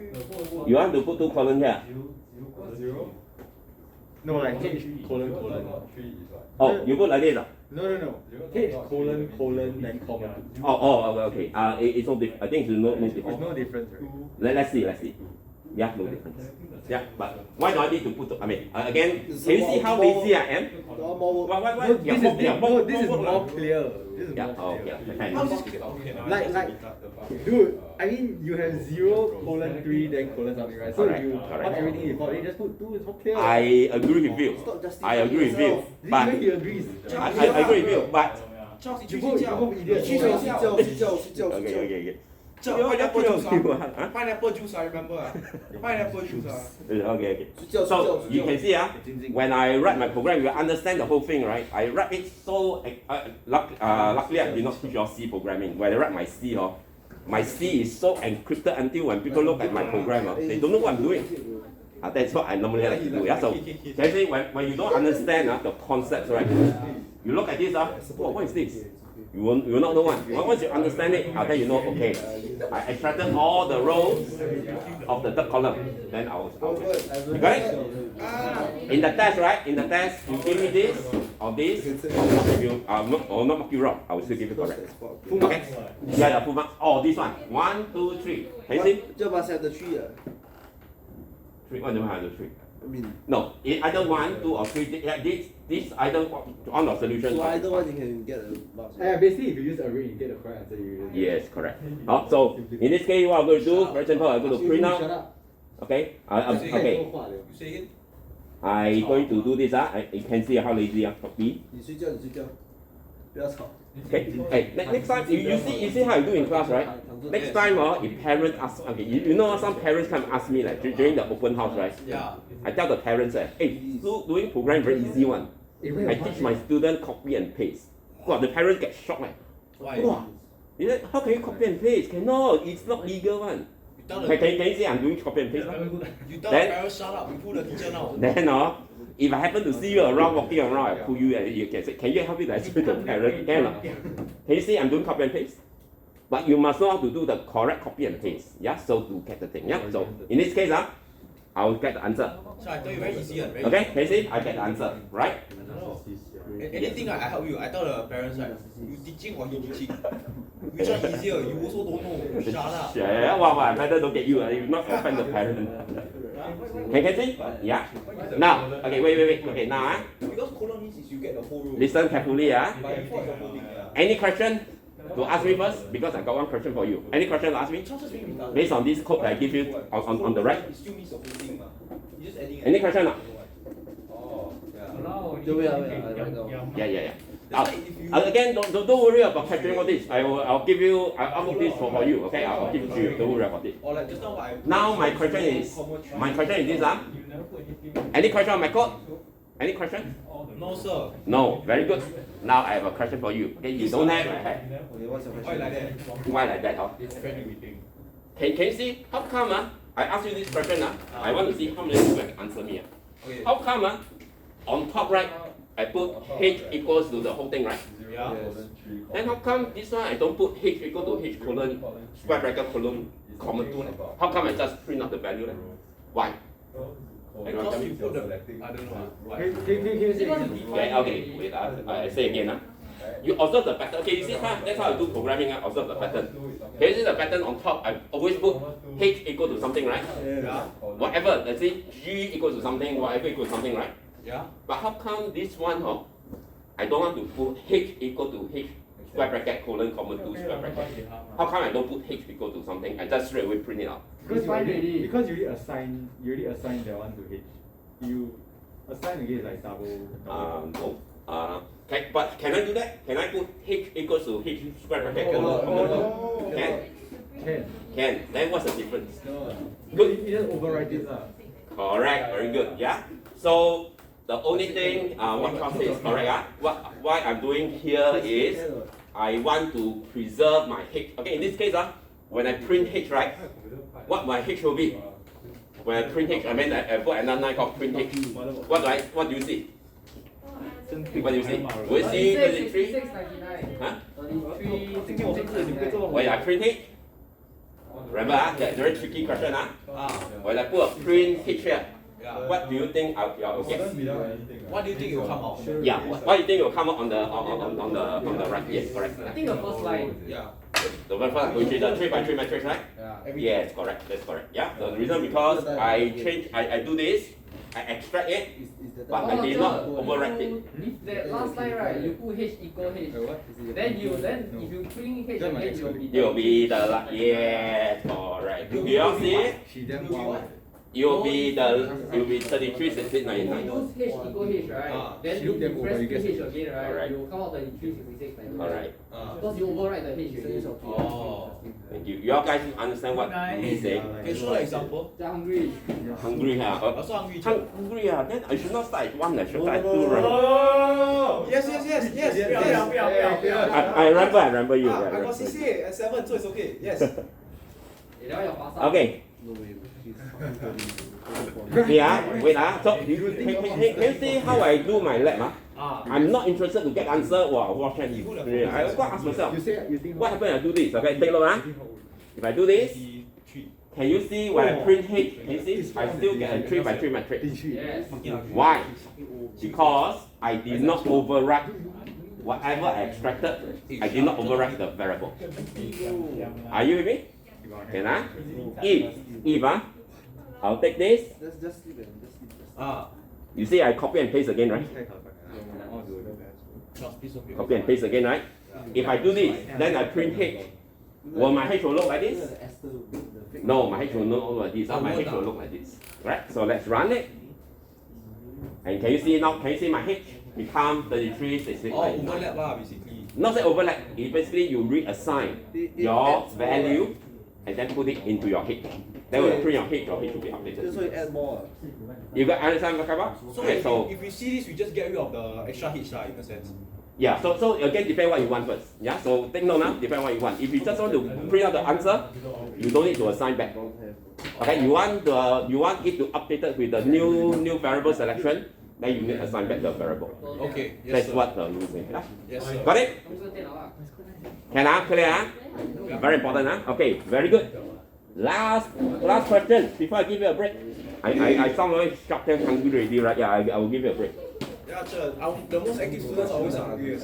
You want to put 2 column here? no, like H colon colon. Oh, you put like this? No. H colon colon then comma 2. Okay. It's no difference. I think it's no There's difference. no difference, right? Let's see. Yeah, no difference. Yeah, but why do I need to put? Again, can you see how lazy I am? Why? No, this is more clear. This is Yeah. more Okay. clear. How is this clear? Okay, now Like, dude, I mean, you have 0 colon 3 then colon something, right? So Correct, you correct. put everything in default, then just put 2, it's more clear. I agree with you. I agree with you. But Even he agrees. I agree with you. But 叫你 You 去 go, 睡 you 觉， go 你 idiot. 去睡觉，睡觉。 okay. 叫 pineapple juice 啊，pineapple juice 啊，remember 啊，pineapple juice 啊。Okay. So you can see, when I write my program, you understand the whole thing, right? I write it so luckily I did not teach your C programming. When I write my C, my C is so encrypted until when people look at my program, they don't know what I'm doing. That's what I normally like to do. Yeah. So actually, when you don't understand the concepts, right? You look at this, what is this? You will not know one. Once you understand it, then you know, okay, I extracted all the rows of the third column. Then I will you got it? In the test, right? In the test, you give me this or this, I will not mark you wrong. I will still give you correct. Okay? Yeah, the full mark. Oh, this one. 1, 2, 3. Can you see? 这把才的去啊 3. What do you have the 3? I mean No, it either 1, 2, or 3. Yeah, this either on the solution. so either one you can get a mark Basically, if you use array, you get the correct answer. Yes, correct. So in this case, what I'm going to do, for example, I'm going to print Shut out. up. Okay. Okay. You say it. I'm going to do this. You can see how lazy I copy. 你睡觉不要吵 Okay. Hey, next time you see how you do in class, right? Next time, if parents ask, okay, you know some parents come ask me like during the open house, right? Yeah. I tell the parents, hey, doing program very easy one. I teach my student copy and paste. Wow, the parents get shocked like, Why? wow, how can you copy and paste? Cannot, it's not legal one. You tell Can you see I'm doing copy and paste? the Then- parents shut up. You pull the teacher now. Then if I happen to see you around walking around, I pull you and you can say, can you help me to explain to the parent? Can or not? Can you see I'm doing copy and paste? But you must know how to do the correct copy and paste. Yeah, so to get the thing. Yeah. So in this case, I will get the answer. So I tell you very easy and very Okay, can you see? I get the answer, right? Anything I help you, I tell the parents right, you teaching or he teaching? Which one easier? You also don't know. Shut up. Yeah, wow, I better don't get you. You not offend the parent. Can you see? Yeah. Now, okay, wait. Okay, now Because colon means is you get the whole row. listen carefully. By default, the whole thing. Yeah. Any question to ask me first? Because I got one question for you. Any question to ask me? Just being retarded. Based on this code that I give you on the right. It still means the whole thing. You just adding. Any question? Oh, yeah. Now Wait, wait, I write down. Yeah. That's why if you. Again, don't worry about capturing all this. I'll give you. I'll book this for you. Okay, I'll give it to you. Don't worry about it. Or like just now what I. Now my question is this. Any question on my code? Any question? No, sir. No. Very good. Now I have a question for you. Okay, you don't have. I have. Okay, what's your Why question? like that? Why like that? Huh? Can you see how come? I ask you this question. I want to see how many people can answer me. Okay. How come? On top right, I put h equals to the whole thing, right? Yeah. Then how come this one I don't put h equal to h colon square bracket colon comma 2? How come I just print out the value? Why? Because you put the, I don't know. Why? Can you say again? Okay, wait, I say again. You observe the pattern. Okay, you see, that's how I do programming. Observe the pattern. Can you see the pattern on top? I always put h equal to something, right? Yeah. Whatever, let's say g equals to something, whatever equals to something, right? Yeah. But how come this one, I don't want to put h equal to h square bracket colon comma 2 square bracket? How come I don't put h equal to something? I just straight away print it out. Because you Fine already, already. because you already assign that one to H. You assign again is like double. No. But can I do that? Can I put h equals to h square bracket colon comma 2? Can? Can. Can. Then what's the difference? Good. You just overwrite it lah. Correct. Very good. Yeah. So the only thing what Charles says is correct. What I'm doing here is I want to preserve my h. Okay. In this case, when I print h, right? What my h will be? When I print h, I mean I put another line called print h. What do you see? What do you see? Will you see 33? 66.99. Huh? 33, When I print h, remember that very tricky question. Ah. When I put a print h here, Yeah. what do you think I'll get? What do you think will come out? Yeah. What do you think will come out on the right? Yes, correct. I think the first line. Yeah. The first one, which is the 3 by 3 matrix, right? Yeah. Yes, correct. That's correct. Yeah. The reason because I do this, I extract it, but I did not overwrite it. If that last line right, you put h equal h, then if you print h again, It will be the yes, correct. Do you all see it? She damn wild. It will be 33, 16, you 99. use h equal h, right? Ah, Then she you look damn old, press but you h guess again, right? Alright. You will come out 33, 66, 99. Alright. Because you overwrite the h already. Oh. Thank you. You all guys understand what he's saying? Can you show an example? They're hungry. Hungry, huh? Also hungry. too. Hungry, then I should not start at 1, I should start at 2, right? Yes, yes, yes, yes, yes. I remember you. Ah, yeah, I got right. CCA at 7, so it's okay. Yes. That one your pasar. Okay. No way. Wait, so can you see how I do my lab? I'm not interested to get answer. Wow, what can you? I got ask myself, You think what happened if I do this? Okay, take a look. If I do this, can you see when I print H? Can you see? I still get a 3 by 3 matrix. Yes. Why? Because I did not overwrite whatever I extracted. I did not overwrite the variable. Are you with me? Can I? If I'll take this. Just sleep and just sleep. Ah. You see, I copy and paste again, right? Copy and paste again, right? If I do this, then I print H. Will my H will look like this? No, my H will not look like this. My H will look like this. Right? So let's run it. And can you see now? Can you see my H become 33, 66, Oh, 99? overlap lah, basically. Not say overlap. It basically you reassign your value and then put it into your H. Then when you print your H will be updated. So you add more. You got understand what I'm So, okay, if we see this, we just get rid of the extra H lah, in a sense. yeah, so again, depend what you want first. Yeah, so take note now, depend what you want. If you just want to print out the answer, you don't need to assign back. Okay, you want it to update it with the new variable selection, then you need to assign back the variable. Okay, yes, That's sir. what the rule says. Yeah? Yes, sir. Got it? 用这个电脑啊。 Can I clear? Very important, Okay, very good. Last question before I give you a break. I sound like sharp and hungry already, right? Yeah, I will give you a break. Yeah, sure. The most active students are always hungry.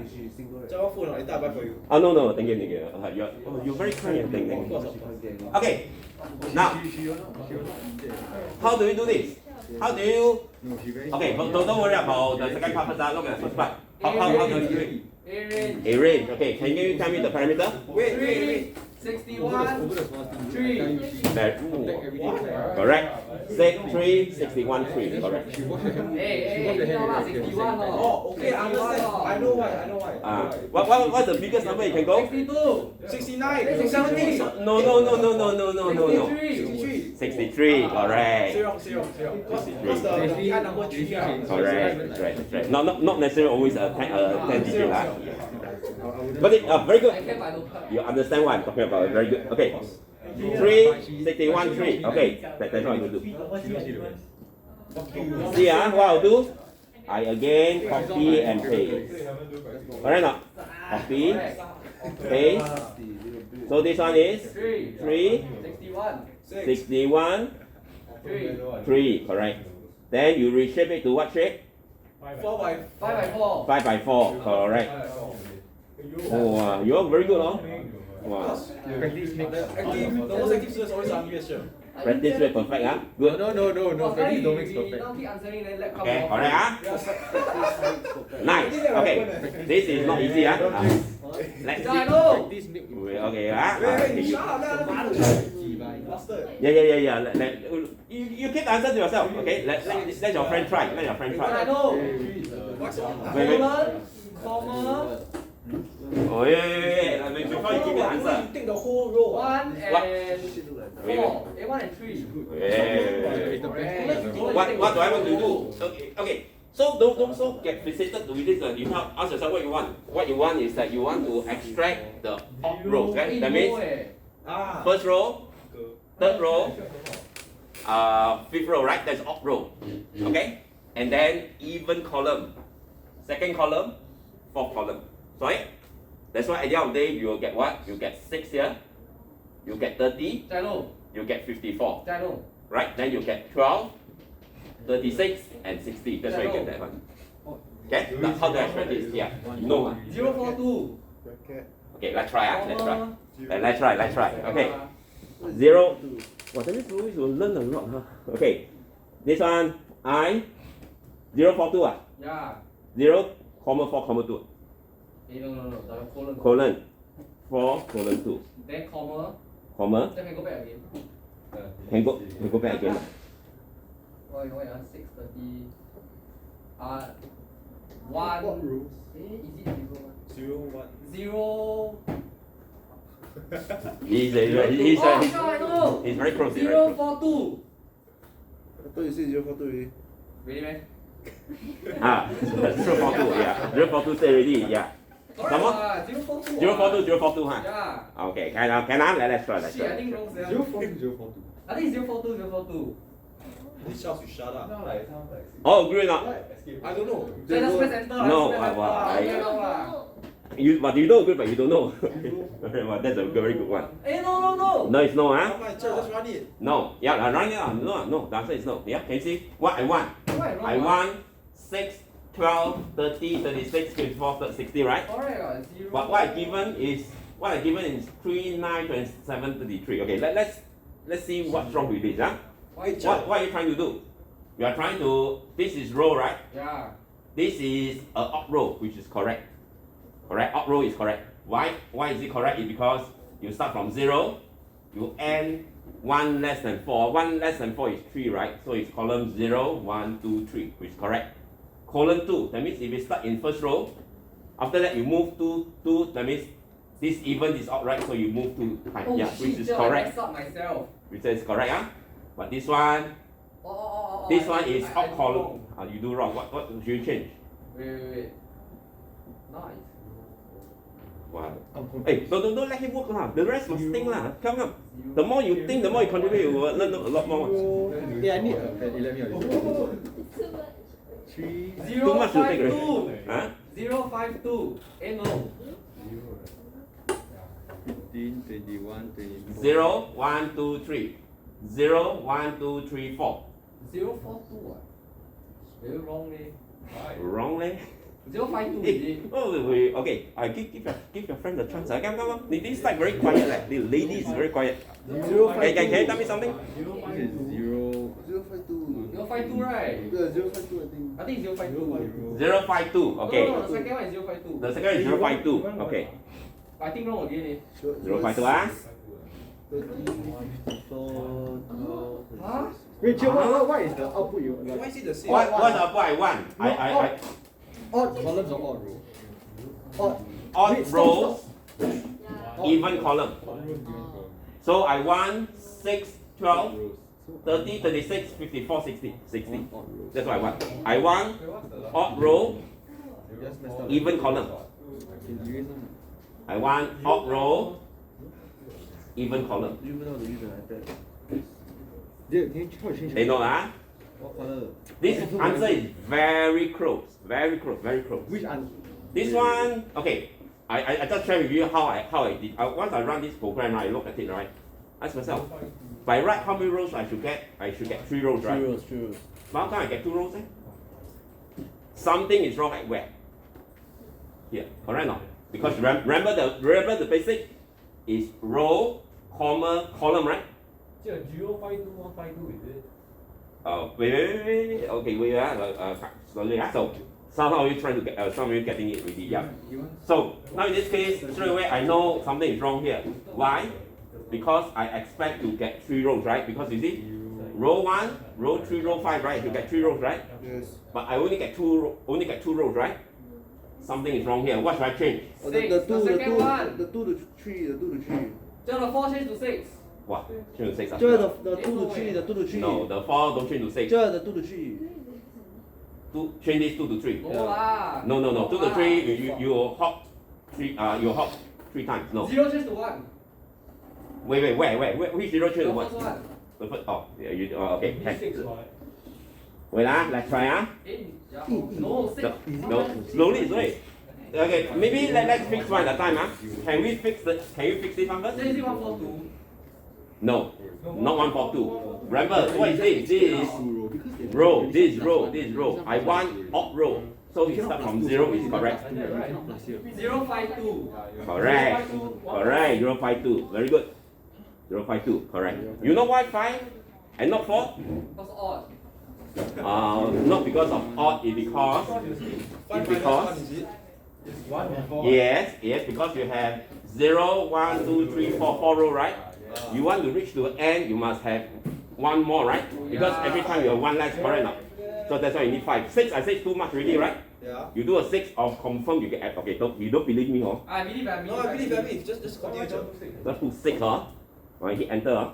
She's single, right? Java phone, later I buy for you. Oh no, thank you. You're very kind. Thank you. Of course, of She course. can't get any. Okay, now how do you do this? How do you? No, she very. Okay, don't worry about the second part first. Look at the first part. How do you do it? Aaron. A range. Okay, can you tell me the parameter? Wait. 61, 3. That, correct. 3, 61, 3. Correct. Hey, 61 Oh, okay, I understand. I know why. What's the biggest number you can go? 62, 69, 70, No. 63. 63. Correct. What's the behind number 3? Correct. Right. Not necessarily always a 10 digit lah. But very I good. kept my local. You understand what I'm talking about? Very good. Okay. 3, 61, 3. Okay. That's what you do. See what I'll do? I again copy and paste. Alright now? Copy, paste. So this one is 3, 61, 61, 3. 3. Correct. Then you reshape it to what shape? 4 by 5 by 4. 5 by 4. Correct. Oh, wow. You are very good, huh? Wow. Practice makes. active. The most active students always army sure. Practice rate perfect, huh? Good. No. Practice don't make perfect. Now keep answering, then let come Okay, off. correct, huh? Nice. Okay. This is not easy, huh? Let's Yeah, I see. know. Practice make. Okay, huh? Hey, Okay, shut up, bastard. yeah. You keep the answer to yourself. Okay. Let your friend try. Let your friend I try. know. Wait. Colon, comma, Oh yeah. Before you give me the answer. You take the whole row. 1 and 4. 1 and 3. Yeah. What do I want to do? Okay. So don't get fixated with this. You have ask yourself what you want. What you want is that you want to extract the odd row. Okay? That means first row, third row, fifth row, right? That's odd row. Okay? And then even column. Second column, fourth column. Sorry? That's why at the end of the day you will get what? You get 6 here, you get 30, you get 54. Right? Then you get 12, 36, and 60. That's why you get that one. Okay? That's how to extract this. Yeah. No. 042. Okay, let's try. Let's try. Okay. 0. Well, that means always will learn a lot, huh? Okay. This one, 042. Yeah. 0, 4, 2. No. The colon. Colon. 4, 2. Then comma. Then can go back again. Can go back again. Wait, 630. 1. What rules? Is it 0, 1. 0? He's I know. very close. 042. I thought you said 042 already. Really, man? 042. Yeah. 042 say already. Yeah. Come on. 042. 042, huh? Yeah. Okay. Can I? Let's try. Shit, I think wrong. 042. I think it's 042. This shouts you shut up. Oh, agree or not? I don't know. Then just press enter. No, but you don't agree, but you don't know. Well, that's a very good one. No. No, it's no, huh? Come on, just run it. No. Yeah, run it. No. The answer is no. Yeah. Can you see what I want? I want 6, 12, 30, 36, 54, 60, right? Alright, 0. But what I given is 3, 9, 27, 33. Okay, let's see what's wrong with this, huh? What are you trying to do? You are trying to. This is row, right? Yeah. This is a odd row, which is correct. Correct. Odd row is correct. Why? Why is it correct? It's because you start from 0, you end 1 less than 4. 1 less than 4 is 3, right? So it's column 0, 1, 2, 3, which is correct. Column 2. That means if you start in first row, after that you move to 2. That means this even is odd, right? So you move to Oh, yeah, shit, which is I correct. messed up myself. Which is correct, huh? But this one. This one is odd column. You do wrong. What should you change? Wait. Nice. Wow. Hey, don't let him work lah. The rest must think lah. Come on. The more you think, the more you contribute, you will learn a lot more. Yeah, I need a pen. Let me know. 3. Too much to take, right? 052. Huh? 052. No. 15, 21, 24. 0, 1, 2, 3. 0, 1, 2, 3, 4. 042 what? Very wrong leh. Wrong leh. 052 is Hey, it? wait. Okay, give your friend a chance. Come. This side very quiet. Like the lady is very quiet. 052. Can you tell me something? This is 0. 052. 052 right? Yeah, 052 I think. I think it's 052. 052. Okay. No, the second one is 052. The second is 052. Okay. I think wrong again. 052 ah. 34, Huh? Wait, Joe, what is the output you Why like? is it the same? What's the output I want? I Odd columns or odd row? Odd. odd Wait, stop, rows, stop. even column. Odd rows, even column. So I want 6, 12, Odd rows. 30, 36, 54, 60. 60. Odd rows. That's what I want. I want odd row, Just messed up. even column. Okay, you reason. I want odd row, even column. Do you know how to use an iPad? Dude, can you try to change They know ah. What color? This answer is very close, very close, very close. Which answer? This one, okay. I just share with you how I did. Once I run this program, right, I look at it, right. Ask myself, by right, how many rows I should get? I should get 3 rows, right? 3 rows. But how come I get 2 rows? Something is wrong at where? Here, correct or not? Because remember the basic is row, comma, column, right? 052 152 is it? Wait. Okay, wait. Slowly. So somehow you trying to get, somehow you getting it really. Yeah. So now in this case, straight away I know something is wrong here. Why? Because I expect to get 3 rows, right? Because you see, row 1, row 3, row 5, right? You get 3 rows, right? Yes. But I only get 2 rows, right? Something is wrong here. What should I change? Oh, Six, the second one. The 2 to 3, the 2 to 3. So the 4 change to 6. Wow, change to 6. Just the 2 to 3, the 2 to 3. No, the 4 don't change to 6. Just the 2 to 3. Change this 2 to 3. No lah. No. 2 to 3, you hop 3. You hop 3 times. No. 0 change to 1. Wait. Where? Which 0 change The to what? first one. The first. Oh, yeah. Okay. Wait let's try No, 6. No, slowly. Okay, maybe let's fix one at a time. Can you fix this one first? Then is it 142? No, not 142. Remember, what is this? This is row. This is row. I want odd row. So it start from 0 is correct. 052. Correct. 052. Very good. 052. Correct. You know why 5 and not 4? That's odd. Not because of odd. It's because. Yes, because you have 0, 1, 2, 3, 4 row, right? You want to reach to n, you must have 1 more, right? Because every time you have 1 less, correct now. So that's why you need 5. 6, I said too much already, right? Yeah. You do a 6 of confirm, you get okay. You don't believe me, huh? I believe. No, I believe. Just continue. Just put 6, huh? When you hit enter, huh?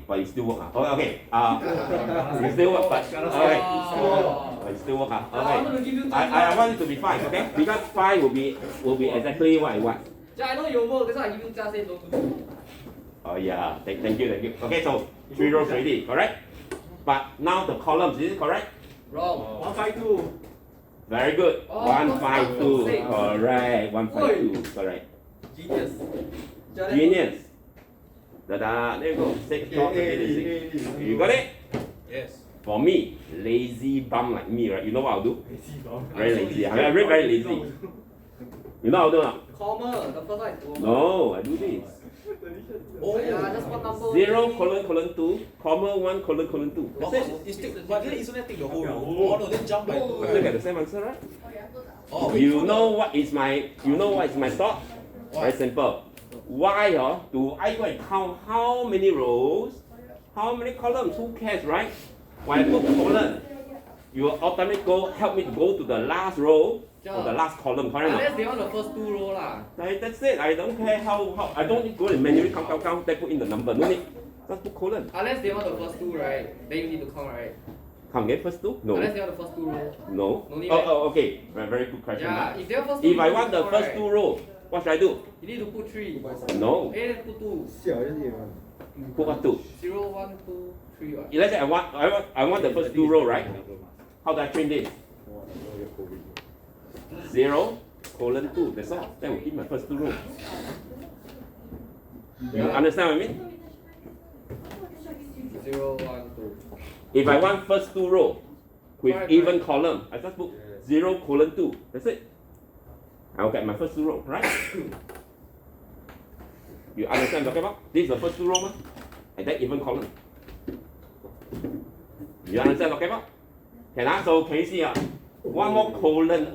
But it still work, huh? Okay. It still work, but okay. But it still work, huh? I want to give you Okay. I want it to be 5, okay? Because 5 will be exactly what I want. Yeah, I know you work. That's why I give you just say don't do. Oh yeah, thank you. Okay, so 3 rows already, correct? But now the columns, is it correct? Wrong. 152. Very good. Oh, 152, six. correct. 152, correct. Genius. Genius. There you go. 6, 12, 36. You got it? Yes. For me, lazy bum like me, right? You know what I'll do? Very lazy. I'm very lazy. You know what I'll do now? Comma. The first one is comma. No, I do this. Oh. Yeah, just one number. 0, colon, 2, comma, 1, colon, 2. But That's it. you still, but then isn't that take the whole row? Oh no, then jump by 2. Look at the same answer, right? Oh, You know what is my thought? Very simple. Why do I go and count how many rows, how many columns? Who cares, right? When I put column, you will automatically help me to go to the last row or the last column, correct? Unless they want the first 2 row lah. That's it. I don't care how I don't need to go and manually count, then put in the number. No need. Just put column. Unless they want the first 2, right? Then you need to count, right? Count again, first 2? No. Unless they want the first 2 row. No. No need, Okay. Very good question. Yeah, if they want first 2 If I you want the count, first right? 2 rows, what should I do? You need to put 3. No. Then put 2. Put what 2? 0, 1, 2, 3. What? Let's say I want the first 2 rows, right? How do I train this? 0, colon 2. That's all. That will give my first 2 rows. You understand what I mean? 0, 1, 2. If I want first 2 rows with Right, even column, I just put 0, colon 2. That's it. I'll get my first 2 rows, right? You understand what I'm talking about? This is the first 2 rows, and then even column. You understand what I'm talking about? So can you see one more colon,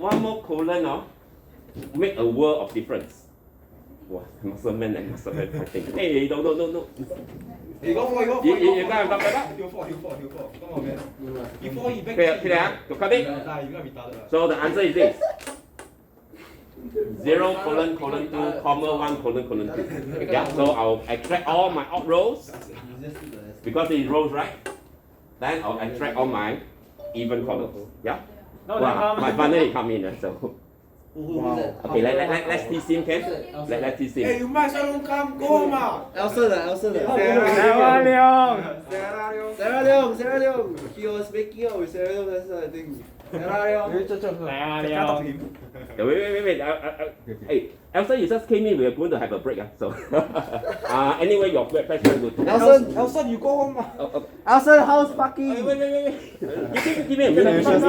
make a world of difference. Wow, muscle man and muscle man fighting. Hey, no. He got 4, he got 4. You got back. He'll fall. Come on, man. He fall, he back. Clear, to cut it. Nah, you got retarded. So the answer is this. 0, colon, 2, comma 1, colon, 2. Yeah, so I'll extract all my odd rows because it's rows, right? Then I'll extract all my even columns. Yeah? Wow, my partner come in. So okay, let's tease him, Ken. Let's tease Hey, him. you might as well don't come. Go home, ah. Elson 的 Sarah Leong. He was making out with Sarah Leong last time, I think. Wait. Hey, Elsa, you just came in. We are going to have a break. So, anyway, your question good. Elson, you go home. Elson, house fucking. Wait. Give me a minute. You should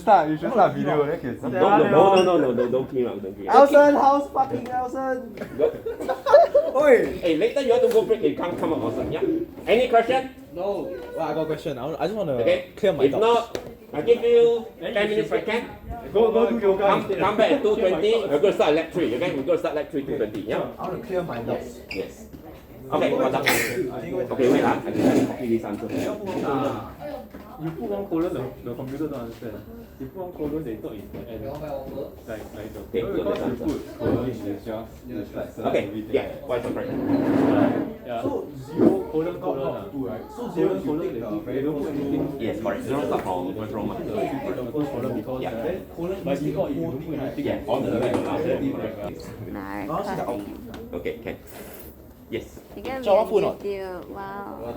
start video. Then can No, don't clean up. Elson, house fucking Elson. Oi. Hey, later you have to go break. You can't come up also. Yeah. Any question? No. Well, I got a question. I just want to Okay. clear my If doubts. not, I give you 10 minutes break. Can? go do yoga. Come back at 2:20. We're going to start lab 3. Okay, we're going to start lab 3 2:20. Yeah. I want to clear my doubts. Yes. Okay. What's up? Okay, wait. I can copy this answer. You put one colon, the computer don't understand. You put one colon, they thought it's the end. Like the Okay, good, that's you put colon, it's just like Okay. everything. Yeah. What's the question? Yeah. So 0 colon right? So 0 colon they don't put anything. Yes, correct. 0 start from first row. So you put the first colon because Yeah. but if not, if you don't put anything, Yeah, all the way around. Narcotic. Okay, can. Yes. You can be Ciao, on apa nak? YouTube. Wow.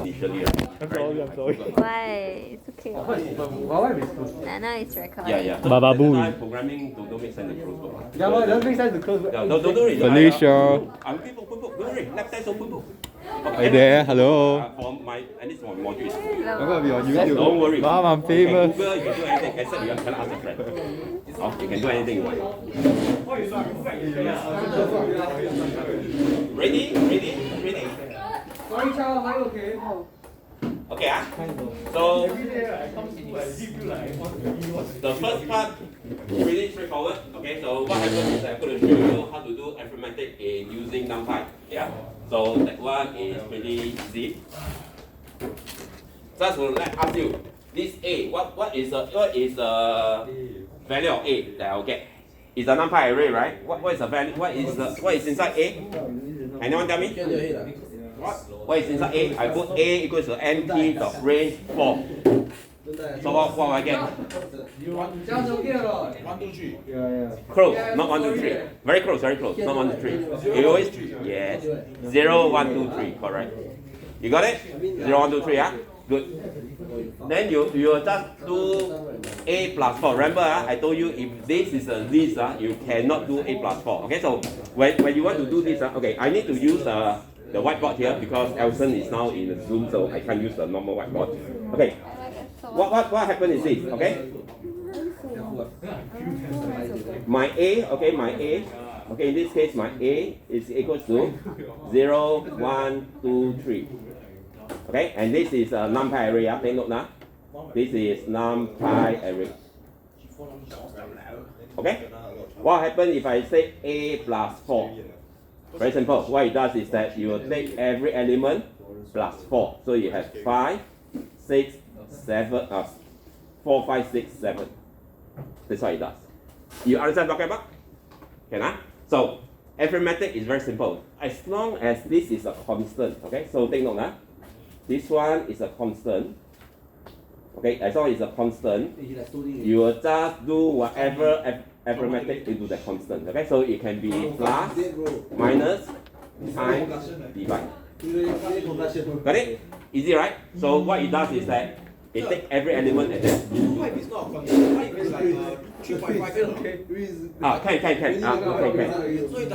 Initially. I'm sorry. Why? It's okay. Why is close? Nana is recording. Yeah. So Bababu. at the time, programming to don't make sense to close book. Yeah, but it doesn't make sense to close. Yeah, don't worry. Felicia. I'm people open book. Don't worry. Left side open book. Hi there, hello. For my, at least for my module. I'm gonna be on YouTube. Don't worry. Mom, I'm famous. Google, you can do anything. Except you cannot ask a friend. Oh, you can do anything you want. Ready? Sorry, Charles, are you okay? Okay, so the first part pretty straightforward. Okay, so what happens is I'm going to show you how to do arithmetic in using NumPy. Yeah, so that one is pretty easy. Just to ask you, this A, what is the value of A that I'll get? It's a NumPy array, right? What is the value? What is inside A? Anyone tell me? What is inside A? I put A equals to NP dot range 4. So what will I get? 这样子 OK 了。 1, 2, 3. Yeah. Close, not 1, 2, 3. Very close, not 1, 2, 3. You always, yes. 0, 1, 2, 3, correct. You got it? 0, 1, 2, 3, yeah? Good. Then you just do A plus 4. Remember, I told you if this is a list, you cannot do A plus 4. Okay, so when you want to do this, okay, I need to use the whiteboard here because Elson is now in the Zoom, so I can't use the normal whiteboard. Okay, what happened is this, okay? My A, okay, in this case, my A is equals to 0, 1, 2, 3. Okay, and this is a NumPy array. Take note now. This is NumPy array. Okay, what happens if I say A plus 4? Very simple. What it does is that you will take every element plus 4. So you have 5, 6, 7, 4, 5, 6, 7. That's what it does. You understand what I'm talking about? Okay, so arithmetic is very simple. As long as this is a constant, okay? So take note now. This one is a constant. Okay, as long as it's a constant, you will just do whatever arithmetic into the constant. Okay, so it can be plus, minus, times, divide. Got it? Easy, right? So what it does is that it takes every element and then What if it's not a constant? What if it's like 3.5? can. So it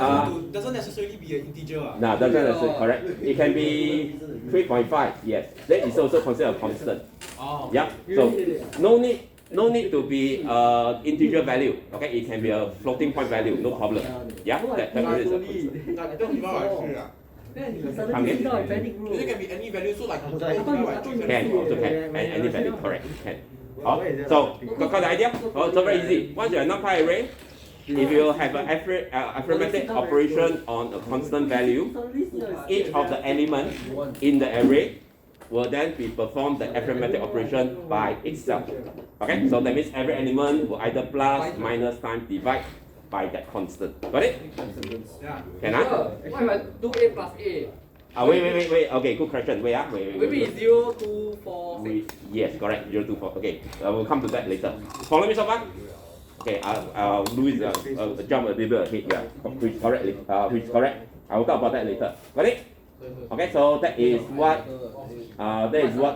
doesn't necessarily be an integer. No, that's correct. It can be 3.5. Yes, that is also considered a constant. Oh. Yeah. So no need to be integer value. Okay, it can be a floating point value. No problem. Yeah, that is a constant. Like 2.5. Come again? It can be any value. So like Can also can any value. Correct. Can. So got the idea? So very easy. Once you have NumPy array, if you have an arithmetic operation on a constant value, each of the elements in the array will then be performed the arithmetic operation by itself. Okay, so that means every element will either plus, minus, times, divide by that constant. Got it? Yeah. Can I? Why am I 2a plus a? Wait. Okay, good question. Wait. Maybe it's 0, 2, 4, 6. Yes, correct. 0, 2, 4. Okay, we'll come to that later. Follow me so far? Okay, Louis jump a little bit ahead. Yeah, which is correct. I will talk about that later. Got it? Okay, so that is what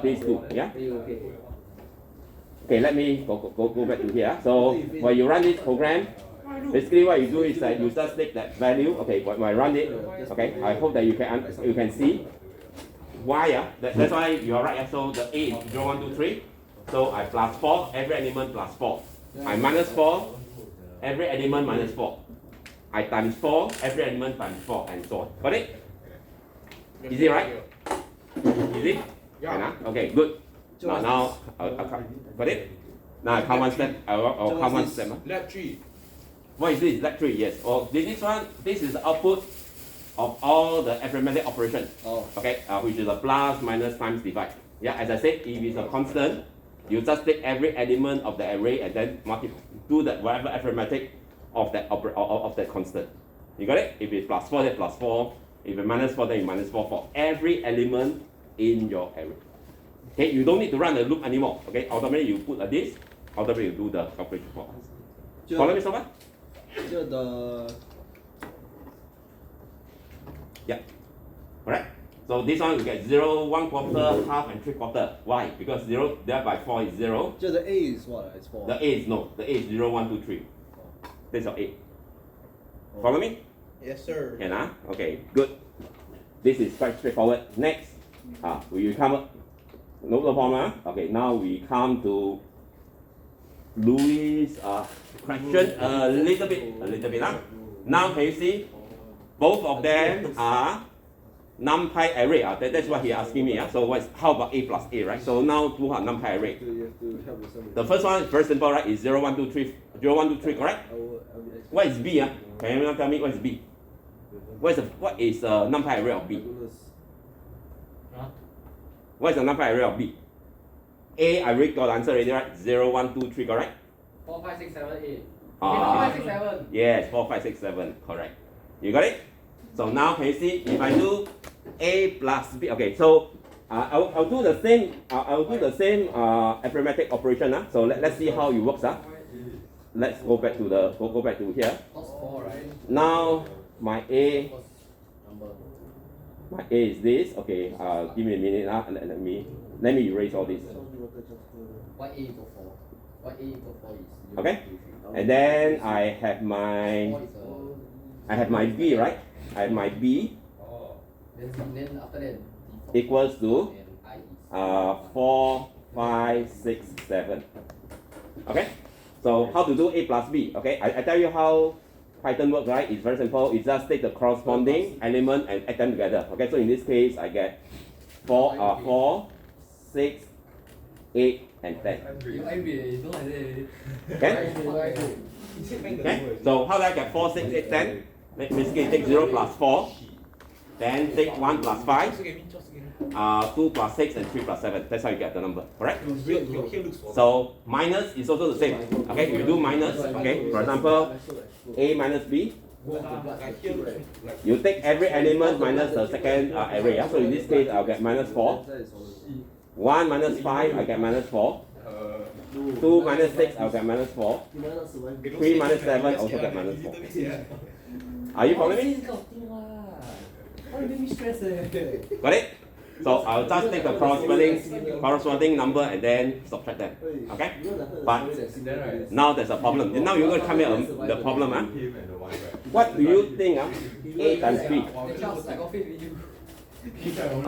these do. Yeah. Okay, let me go back to here. So when you run this program, basically what you do is that you just take that value. Okay, when I run it, okay, I hope that you can see why. That's why you are right. So the A is 0, 1, 2, 3. So I plus 4, every element plus 4. I minus 4, every element minus 4. I times 4, every element times 4, and so on. Got it? Easy, right? Easy? Yeah. Okay, good. Now I'll got it? Now I count one step. I'll count one step. Lab 3. What is this? Lab 3, yes. Oh, this is the output of all the arithmetic operations. Oh. Okay, which is a plus, minus, times, divide. Yeah, as I said, if it's a constant, you just take every element of the array and then do that whatever arithmetic of that constant. You got it? If it's plus 4, then plus 4. If it's minus 4, then you minus 4 for every element in your array. Okay, you don't need to run the loop anymore. Okay, automatically you put like this, automatically you do the calculation for us. Follow me so far? Yeah. Alright. So this one you get 0, 1 quarter, half, and 3 quarter. Why? Because 0 divided by 4 is 0. Just the A is what? It's 4. The A is no. The A is 0, 1, 2, 3. That's your A. Follow me? Yes, sir. Can Okay, good. This is quite straightforward. Next, we come. No problem. Okay, now we come to Louis' question a little bit. Now can you see? Both of them are NumPy array. That's what he asking me. So how about A plus A, right? So now two are NumPy array. You have to help yourself. The first one is very simple, right? Is 0, 1, 2, 3. 0, 1, 2, 3, correct? What is B? Can anyone tell me what is B? What is NumPy array of B? What is the NumPy array of B? A, I already got the answer already, right? 0, 1, 2, 3, correct? 4, 5, 6, 7, 8. Ah. 4, 5, 6, 7. Yes, 4, 5, 6, 7, correct. You got it? So now can you see if I do A plus B? Okay, so I'll do the same. I'll do the same arithmetic operation. So let's see how it works. Let's go back to go back to here. That's 4, right? Now my A is this. Okay, give me a minute. Let me erase all this. What A equal 4? What A equal 4 is? Okay, and then I have my B, right? I have my B Then after that, equals to and I is 4, 5, 6, 7. Okay, so how to do A plus B? Okay, I tell you how Python works, right? It's very simple. It's just take the corresponding element and add them together. Okay, so in this case, I get 4, 6, 8, and 10. Okay? Okay, so how do I get 4, 6, 8, 10? Basically take 0 plus 4, then take 1 plus 5, 2 plus 6, and 3 plus 7. That's how you get the number, correct? So minus is also the same. Okay, you do minus, okay, for example, A minus B, you take every element minus the second array. So in this case, I'll get minus 4. 1 minus 5, I get minus 4. 2 minus 6, I'll get minus 4. 3 minus 7, also get minus 4. Are you following me? Got it? So I'll just take the corresponding number and then subtract them. Okay? But now there's a problem. And now you're going to come here the problem. What do you think? A times B.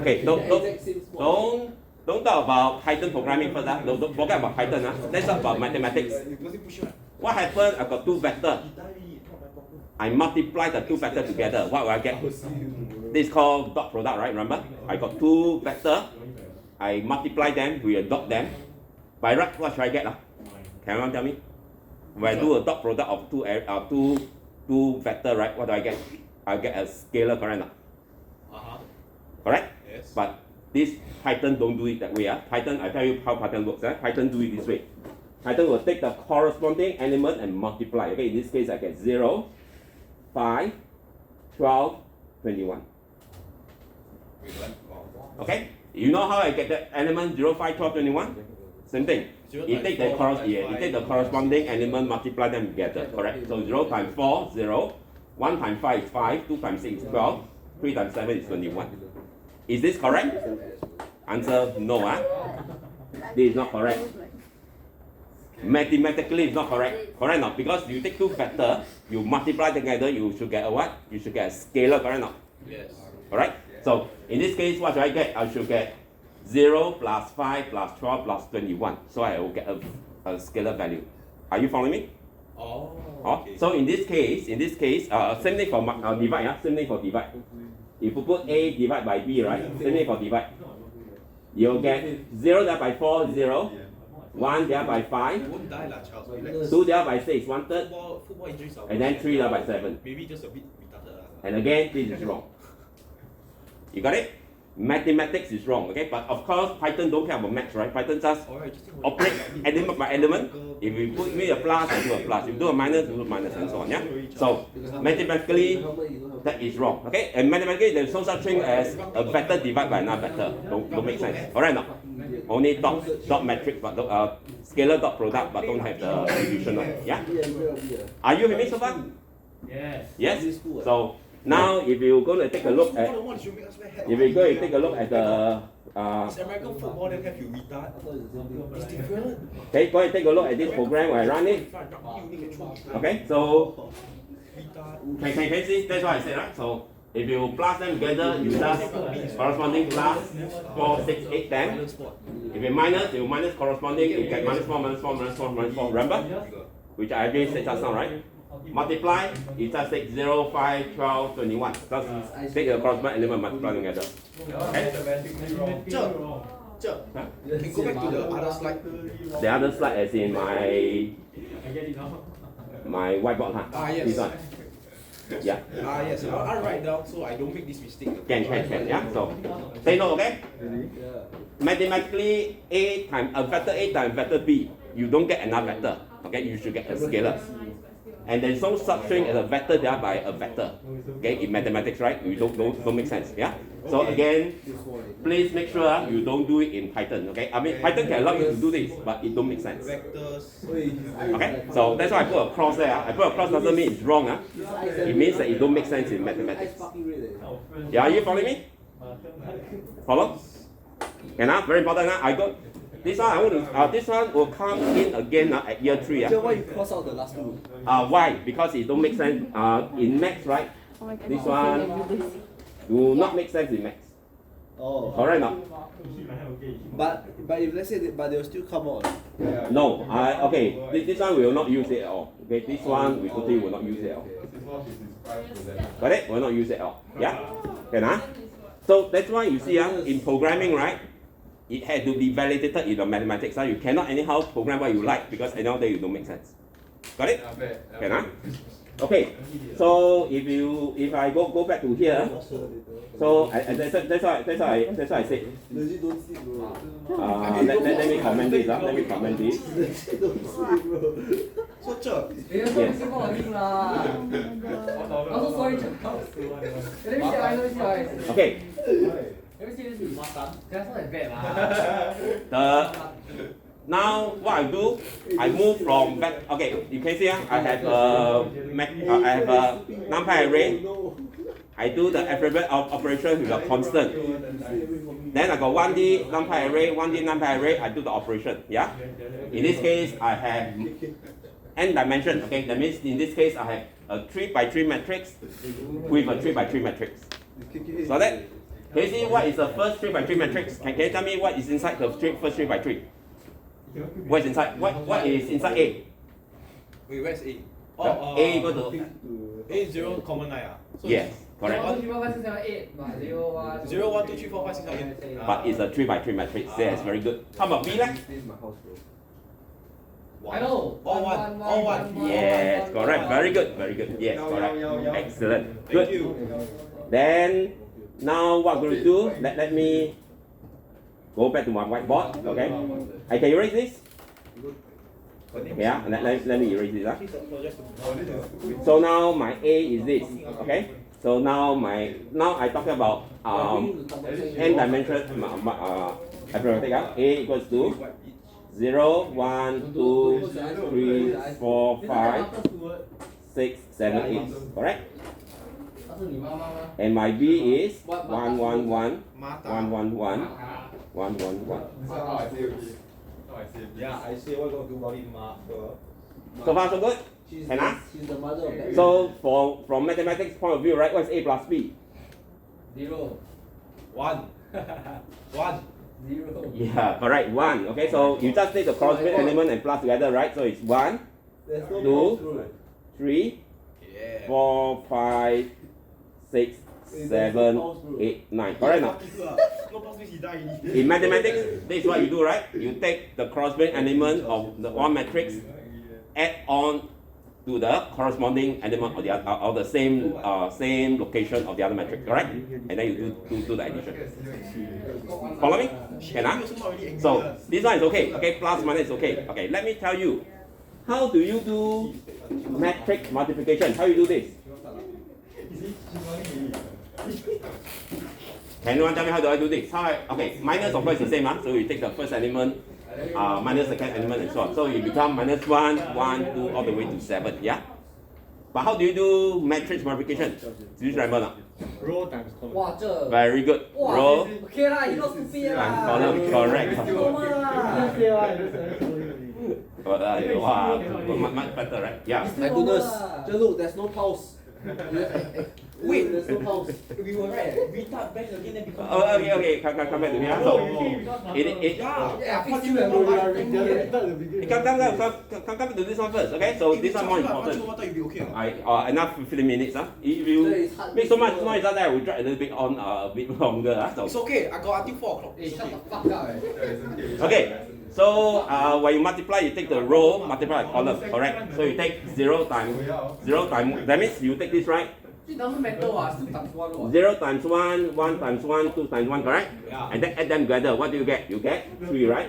Okay, don't talk about Python programming first. Don't forget about Python. Let's talk about mathematics. What happened? I got two vectors. I multiply the two vectors together. What will I get? This is called dot product, right? Remember? I got two vectors. I multiply them, we dot them. By right, what should I get? Can anyone tell me? when I do a dot product of two vector, right? What do I get? I get a scalar, correct? Correct? Yes. But this Python don't do it that way. Python, I tell you how Python works. Python do it this way. Python will take the corresponding element and multiply. Okay, in this case I get 0, 5, 12, 21. Okay? You know how I get the element 0, 5, 12, 21? Same thing. You take the corresponding element, multiply them together, correct? So 0 times 4, 0. 1 times 5 is 5, 2 times 6 is 12, 3 times 7 is 21. Is this correct? Answer no. This is not correct. Mathematically it's not correct. Correct not? Because you take two vectors, you multiply together, you should get a what? You should get a scalar, correct not? Yes. Alright? So in this case, what should I get? I should get 0 plus 5 plus 12 plus 21. So I will get a scalar value. Are you following me? Oh. Okay. So in this case, same thing for divide. Same thing for divide. If you put A divided by B, right? Same thing for divide. You'll get 0 divided by 4, 0. 1 divided by 5. Won't die lah, Charles. Relax. 2 divided by 6, 1/3. Football injuries are. And then 3 divided by 7. Maybe just a bit retarded lah. And again, this is wrong. You got it? Mathematics is wrong, okay? But of course, Python don't care about maths, right? Python just operate element by element. If you put me a plus, I do a plus. If you do a minus, you do a minus, and so on, yeah? So, mathematically, that is wrong, okay? And mathematically, there's no such thing as a vector divided by another vector. Don't make sense. Alright, no? Only dot matrix, but scalar dot product, but don't have the division, yeah? Are you with me so far? Yes. Yes? So, now, if you're going to take a look at, if you're going to take a look at the, It's American football, then have you retard? It's different. okay, go and take a look at this program where I run it. Okay, so can you see? That's what I said, right? So if you plus them together, you just corresponding plus 4, 6, 8, 10. If you minus corresponding, you get minus 4, minus 4, minus 4, minus 4. Remember? Which I already said just now, right? Multiply, it just takes 0, 5, 12, 21. Just take the corresponding element, multiply together. Okay? Can go back to the other slide. The other slide is in my whiteboard, huh? Yes. This one. Yeah. Yes. I'll write down so I don't make this mistake. Can, yeah? So, say no, okay? Mathematically, vector A times vector B, you don't get another vector, okay? You should get a scalar. And there's no such thing as a vector divided by a vector, okay? In mathematics, right? You don't make sense, yeah? So again, please make sure you don't do it in Python, okay? I mean, Python can allow you to do this, but it don't make sense. Okay? So that's why I put a cross there. I put a cross doesn't mean it's wrong. It means that it don't make sense in mathematics. Yeah, are you following me? Follow? And very important. I got this one. I want to. This one will come in again at year 3. So why you cross out the last two? Why? Because it don't make sense. In maths, right? Oh my God. This one do not make sense in maths. Oh. Correct not? But if let's say but they'll still come out. No. Okay. This one we will not use it at all. Okay. This one we totally will not use it at all. Got it? Will not use it at all. Yeah. Okay, So that's why you see in programming, right? It had to be validated in the mathematics. You cannot anyhow program what you like because at the end of the day you don't make sense. Got it? Okay, okay. So if I go back to here, so that's why I said. Legit don't sleep, bro. Let me comment this. Let me comment this. Don't sleep, bro. So Cher, Yes. I'm so sorry, Charles. Let me see your eyes. Let me see your eyes. Okay. Let me see this. That's not that bad lah. Now what I do, I move from back. Okay, you can see I have a NumPy array. I do the alphabet operation with a constant. Then I got 1D NumPy array, 1D NumPy array. I do the operation. Yeah. In this case, I have n dimension. Okay, that means in this case I have a 3 by 3 matrix with a 3 by 3 matrix. So that. Can you see what is the first 3 by 3 matrix? Can you tell me what is inside the first 3 by 3? What is inside? What is inside A? wait, where's A? A equal to A is 0, common 9. So yes, correct. 1, 2, 3, 4, 5, 6, 7, 8. 0, 1, 2, 3, 4, 5, 6, 7, 8. But it's a 3 by 3 matrix. Yes, very good. How about B? This is my house, bro. I know. All one. All one. Yes, correct. Very good. Very good. Yes, correct. Excellent. Thank Good. you. Then now what I'm going to do? Let me go back to my whiteboard. Okay. I can erase this. Yeah. Let me erase this. So now my A is this. Okay. So now I talk about n-dimensional arithmetic. A equals to 0, 1, 2, 3, 4, 5, 6, 7, 8. Correct? And my B is 1, 1, 1, 1, 1, 1, 1, 1, 1. Yeah, I say what gonna do about it, ma. So far so good? She's the mother of that. So from mathematics point of view, right, what's A plus B? 0. 1. 1. 0. Yeah, correct, 1. Okay, so you just take the corresponding element and plus together, right? So it's 1, There's no 2, pause rule. 3, Yeah. 4, 5, 6, 7, 8, 9. Correct or not? No pause means he die already. In mathematics, this is what you do, right? You take the corresponding element of the one matrix, add on to the corresponding element of the same location of the other matrix, correct? And then you do the addition. Follow me? Can I? So this one is okay. Okay, plus minus is okay. Okay, let me tell you, how do you do matrix multiplication? How you do this? Can anyone tell me how do I do this? Okay, minus of course is the same, so you take the first element, minus the second element and so on. So you become minus 1, 1, 2, all the way to 7, yeah? But how do you do matrix multiplication? Do you remember now? Row times column. 哇，这 Very good. 哇 Row OK 啦，你都 stupid 啦。 and column, correct. Normal 啦。 Wow, much better, right? Yeah. My goodness. Just look, there's no pause. Wait, There's no pause. we were right. We start back again then become. Oh, okay, come back to me. So, Yeah, fuck you. come to this one first, okay? So this one more important. I thought you'd be okay. Enough 15 minutes, If you make so much noise out there, we drag a little bit on a bit longer, It's So, okay. I got until 4 o'clock. Hey, shut the fuck up. okay. So when you multiply, you take the row, multiply the column, correct? So you take 0 times, that means you take this, right? It doesn't matter what, still times 1 what. 0 times 1, 1 times 1, 2 times 1, correct? Yeah. And then add them together, what do you get? You get 3, right?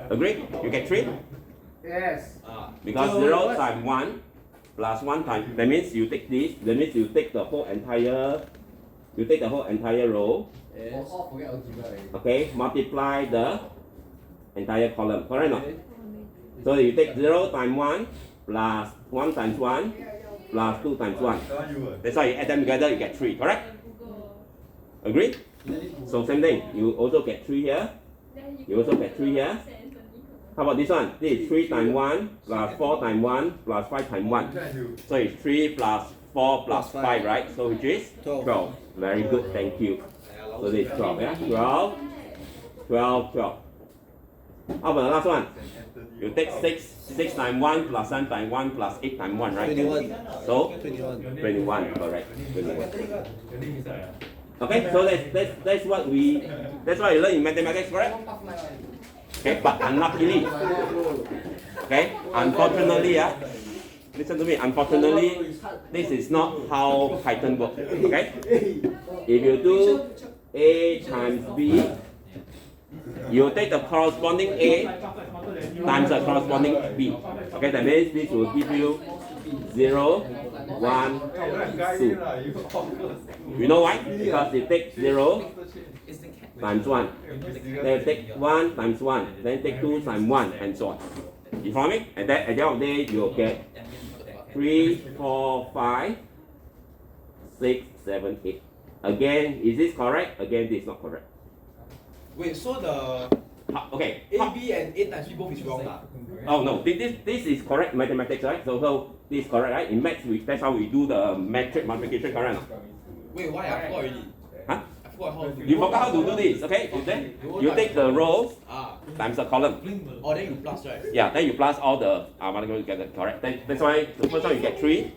Agree? You get 3? Yes. Because 0 times 1 plus 1 times, that means you take this, that means you take the whole entire row, Oh, forget algebra already. okay, multiply the entire column, correct or not? So you take 0 times 1 plus 1 times 1 plus 2 times 1. That's why you add them together, you get 3, correct? Agree? So same thing, you also get 3 here, you also get 3 here. How about this one? This is 3 times 1 plus 4 times 1 plus 5 times 1. So it's 3 plus 4 plus 5, right? So which is 12. Very good, thank you. So this is 12, yeah? 12, 12, 12. How about the last one? You take 6 times 1 plus 7 times 1 plus 8 times 1, right? 21. So 21. 21, correct. 21. Okay, so that's what you learn in mathematics, correct? Okay, but unluckily, okay, unfortunately, listen to me, unfortunately, this is not how Python works, okay? If you do A times B, you take the corresponding A times the corresponding B. Okay, that means this will give you 0, 1, 2. You know why? Because you take 0 times 1. Then take 1 times 1. Then take 2 times 1 and so on. You follow me? And then at the end of the day, you'll get 3, 4, 5, 6, 7, 8. Again, is this correct? Again, this is not correct. Wait, so the Okay. A, B and A times B both is wrong lah. Oh no, this is correct mathematics, right? So this is correct, right? In maths, that's how we do the matrix multiplication, correct? Or not? Wait, why? I forgot already. Huh? I forgot how to. You forgot how to do this, okay? You take the rows times the column. Oh, then you plus, right? Yeah, then you plus all the multiple together, correct? That's why the first one you get 3.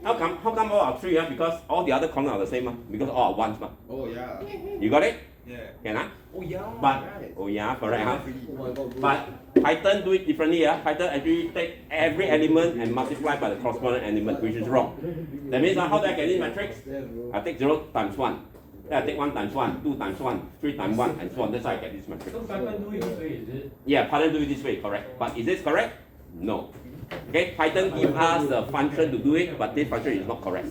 How come all are 3? Because all the other columns are the same, because all are 1s. Oh, yeah. You got it? Yeah. Can I? Oh yeah. But right. oh yeah, correct, huh? Oh my god. But Python do it differently. Python actually take every element and multiply by the corresponding element, which is wrong. That means how do I get this matrix? I take 0 times 1. Then I take 1 times 1, 2 times 1, 3 times 1, and so on. That's how I get this matrix. So Python do it this way, is it? Yeah, Python do it this way, correct. But is this correct? No. Okay, Python give us the function to do it, but this function is not correct.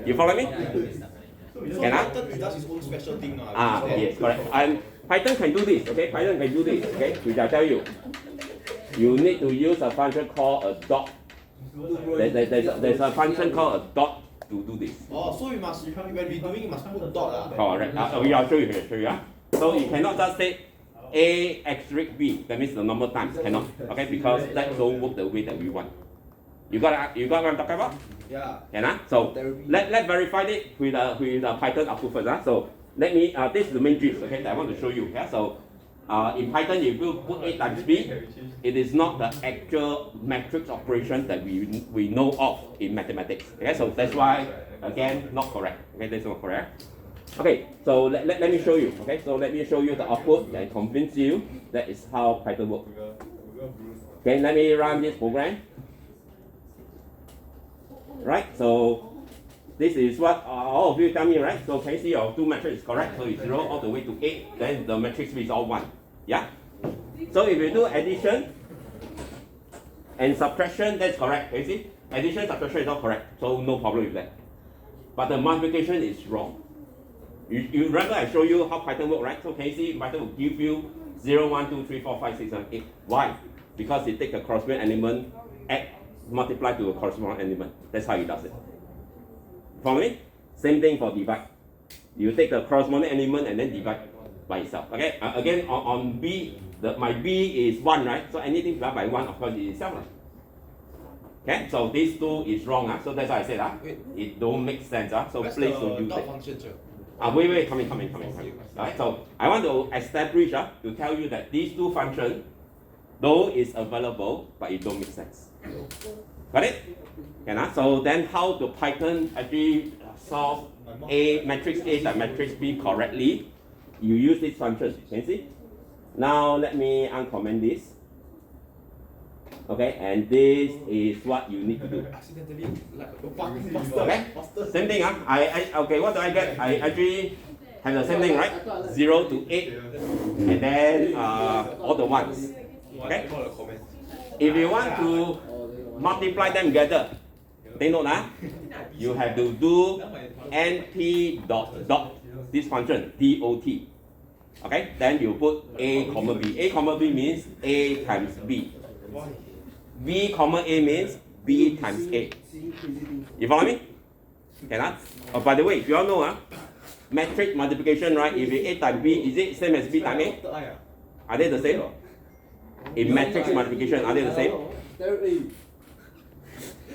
You follow me? So Can I? Python does its own special thing now. Yes, correct. And Python can do this, okay? Python can do this, okay? Which I tell you. You need to use a function called a dot. There's a function called a dot to do this. Oh, so we must when we doing, you must put dot. Correct. I'll show you here. So you cannot just say A asterisk B. That means the number times cannot. Okay, because that don't work the way that we want. You got what I'm talking about? Yeah. Can I? So let's verify it with the Python output first. So let me this is the main gist, okay, that I want to show you. Yeah. So in Python, if you put A times B, it is not the actual matrix operation that we know of in mathematics. Okay, so that's why again not correct. Okay, that's not correct. Okay, so let me show you. Okay, so let me show you the output and convince you that is how Python works. Okay, let me run this program. Right, so this is what all of you tell me, right? So can you see your two matrix is correct? So it's 0 all the way to 8, then the matrix B is all 1. Yeah? So if you do addition and subtraction, that's correct. Can you see? Addition, subtraction is all correct. So no problem with that. But the multiplication is wrong. You remember I showed you how Python works, right? So can you see Python will give you 0, 1, 2, 3, 4, 5, 6, 7, 8. Why? Because it takes a corresponding element, add, multiply to a corresponding element. That's how it does it. Follow me? Same thing for divide. You take the corresponding element and then divide by itself. Okay? Again, on B, my B is 1, right? So anything divided by 1, of course, is itself. Okay? So this 2 is wrong. So that's why I said it don't make sense. So please don't use it. Function, sir? Wait, coming. Alright, so I want to establish to tell you that these two functions, though is available, but it don't make sense. Got it? So then how do Python actually solve A matrix A and matrix B correctly? You use this function. Can you see? Now let me uncomment this. Okay, and this is what you need to do. Accidentally, like Okay? Same thing. Okay, what do I get? I actually have the same thing, right? 0 to 8, and then all the ones. Okay? If you want to multiply them together, take note, you have to do np dot this function dot. Okay? Then you put A comma B. A comma B means A times B. B comma A means B times A. You follow me? Okay, oh, by the way, if you all know, matrix multiplication, right? If it's A times B, is it same as B times A? Are they the same? In matrix multiplication, are they the same?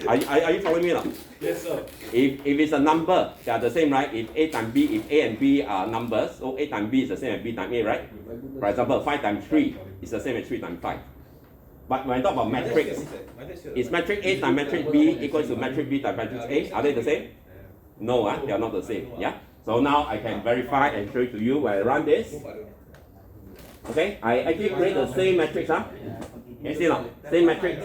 Are you following me now? Yes, sir. If it's a number, they are the same, right? If A times B, if A and B are numbers, so A times B is the same as B times A, right? For example, 5 times 3 is the same as 3 times 5. But when I talk about matrix, is matrix A times matrix B equals to matrix B times matrix A? Are they the same? No, they are not the same. Yeah. So now I can verify and show it to you when I run this. Okay, I actually create the same matrix. Can you see now? Same matrix.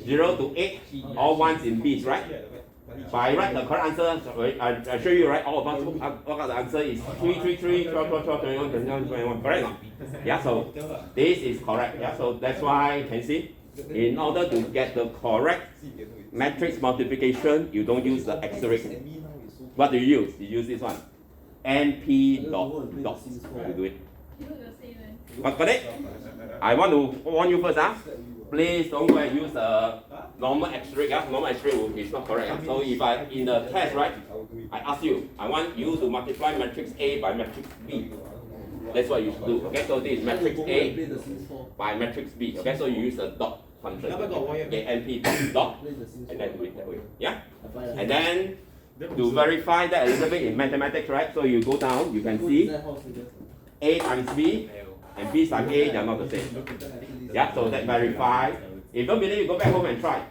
0 to 8, all ones in B's, right? But I write the correct answer. I show you, right? All of us work out the answer is 3, 3, 3, 12, 12, 12, 21, 21, 21. Correct? No? Yeah. So this is correct. Yeah. So that's why you can see, in order to get the correct matrix multiplication, you don't use the asterisk. What do you use? You use this one. np dot. You do it. Got it? I want to warn you first. Please don't go and use the normal asterisk. Normal asterisk is not correct. So if I in the test, right, I ask you, I want you to multiply matrix A by matrix B. That's what you should do. Okay, so this is matrix A by matrix B. Okay, so you use the dot function. Okay, np dot, and then do it that way. Yeah, and then to verify that a little bit in mathematics, right? So you go down, you can see A times B and B times A, they are not the same. Yeah, so that verify. If you don't believe, you go back home and try.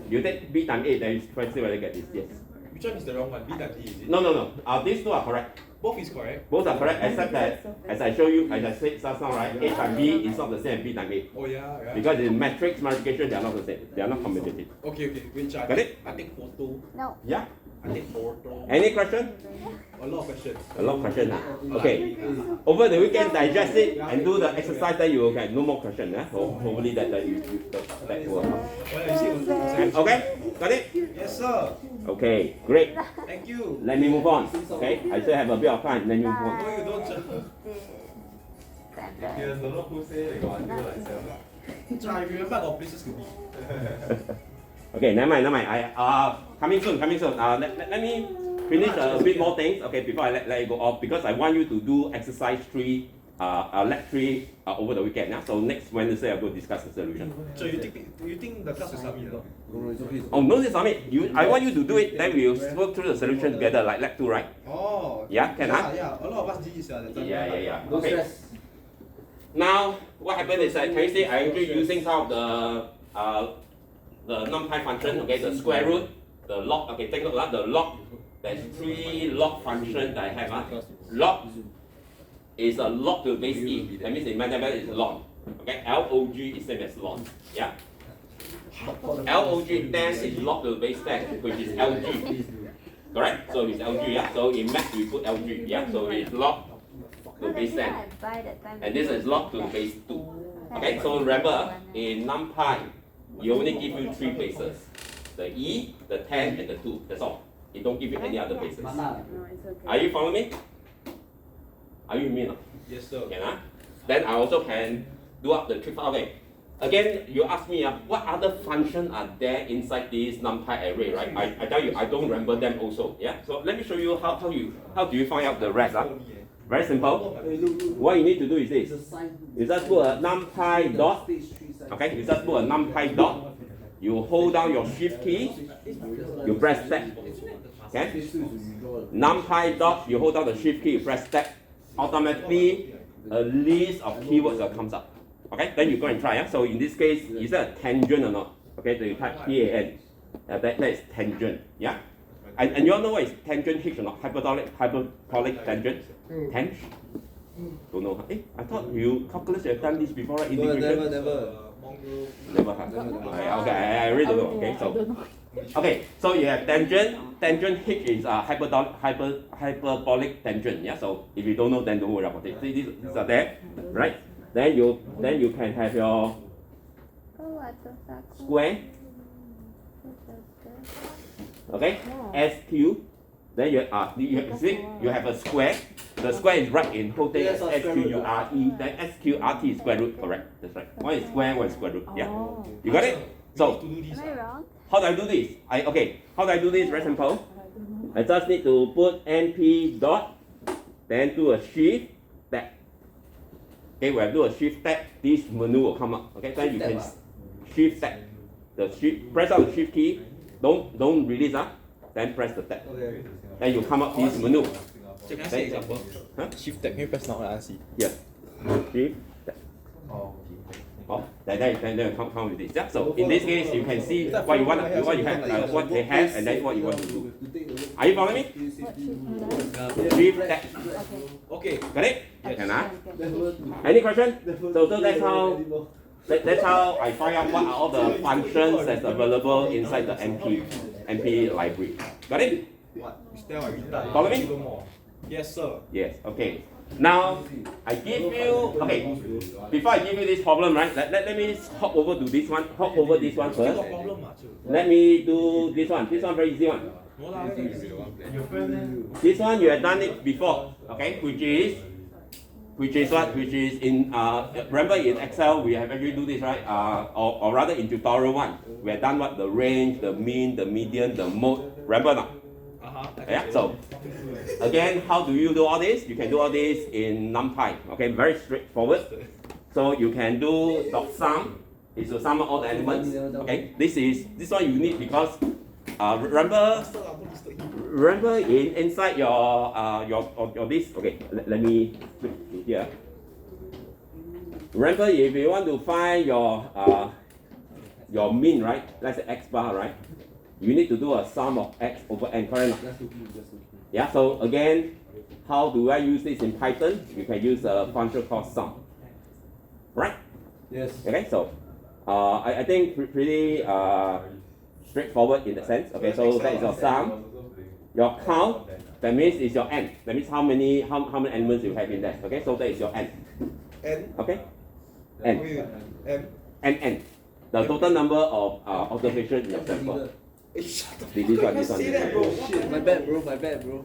You take B times A, then you try to see whether you get this. Yes. Which one is the wrong one? B times A, is it? No. These two are correct. Both is correct. Both are correct, except that, as I show you, as I said just now, right, A times B is not the same as B times A. Oh yeah, yeah. Because in matrix multiplication, they are not the same. They are not commutative. Okay, which I Got it? I take photo. No. Yeah? I take photo. Any question? A lot of questions. A lot of questions. Okay. Over the weekend, digest it and do the exercise, then you will get no more questions. Hopefully that will help. Well, you see, Okay? Got it? yes, sir. Okay, great. Thank you. Let me move on. Okay? I still have a bit of time. Let me move on. No, you don't. Standard. I remember I got places to be. Okay, never mind. Coming soon. Let me finish a bit more things. Okay, before I let you go off, because I want you to do exercise 3, lab 3 over the weekend. Yeah? So next Wednesday I'll go discuss the solution. So you think the class will submit or not? Oh, no, this submit. I want you to do it. Then we'll work through the solution together, like lab 2, right? Oh. Yeah, can I? Yeah, a lot of us did this that time. Yeah. No Okay. stress. Now, what happened is that, can you see I'm actually using some of the NumPy function, okay, the square root, the log, okay, take note, the log, there's 3 log functions that I have. Log is a log to the base e, that means in mathematics it's log, okay, log is same as log, yeah. Log dash is log to the base 10, which is lg, correct? So it's lg, yeah, so in math we put lg, yeah, so it's log to the base 10. And this is log to the base 2. Okay, so remember, in NumPy, you only give you 3 places. The E, the 10, and the 2. That's all. It don't give you any other places. Are you following me? Are you with me now? Yes, sir. Can I? Then I also can do up the trick. Okay. Again, you ask me, what other functions are there inside this NumPy array, right? I tell you, I don't remember them also. Yeah. So let me show you how do you find out the rest. Very simple. What you need to do is this. You just put a NumPy dot. Okay, you just put a NumPy dot. You hold down your shift key. You press tab. Okay. NumPy dot. You hold down the shift key. You press tab. Automatically, a list of keywords that comes up. Okay. Then you go and try. Yeah? So in this case, is that a tangent or not? Okay. So you type TAN. That is tangent. Yeah. And you all know what is tangent H or not? Hyperbolic tangent. Tang? Don't know. I thought you calculus you have done this before, right? Integration? Never. Never. Okay, I really don't know. Okay, so you have tangent. Tangent H is hyperbolic tangent. Yeah. So if you don't know, then don't worry about it. See, these are there, right? Then you can have your square. Okay, SQ. Then you have a square. The square is right in whole thing as SQURE. Then SQRT is square root, correct? That's right. One is square, one is square root. Yeah. You got it? So Am I wrong? how do I do this? How do I do this? Very simple. I just need to put NP dot, then do a shift tab. Okay, when I do a shift tab, this menu will come up. Okay, then you can shift tab. Press out the shift key. Don't release then press the tab. Okay. Then you come up this menu. So can I see example? Huh? Shift tab. Can you press now and see? Here. Shift tab. Then you come with this. Yeah. So in this case, you can see what you want, what they have, and then what you want to do. Are you following me? Shift tab. Okay. Got it? Can I? Any question? So that's how I find out what are all the functions that's available inside the NP library. Got it? What? Follow me? Yes, sir. Yes. Okay. Now I give you before I give you this problem, right? Let me hop over to this one. Hop over this one Still first. got problem Let me do this one. This one very easy one. No lah. This one you have done it before. Okay, which is what? Which is in remember in Excel we have actually do this, right? Or rather in tutorial 1, we have done what? The range, the mean, the median, the mode. Remember now? Yeah. So again, how do you do all this? You can do all this in NumPy. Okay, very straightforward. So you can do dot sum. Is to sum all the elements. Okay, this one you need because remember inside your this. Okay, let me flip it here. Remember, if you want to find your mean, right? Let's say x bar, right? You need to do a sum of x over n, correct? Yeah. So again, how do I use this in Python? You can use a function called sum. Right? Yes. Okay, so I think pretty straightforward in the sense. Okay, so that is your sum. Your count, that means is your n. That means how many elements you have in there. Okay, so that is your n. N. Okay? N. M. N. The total number of observations in your sample. Shut the This one, this one. say that, bro. Shit, my bad, bro. My bad, bro.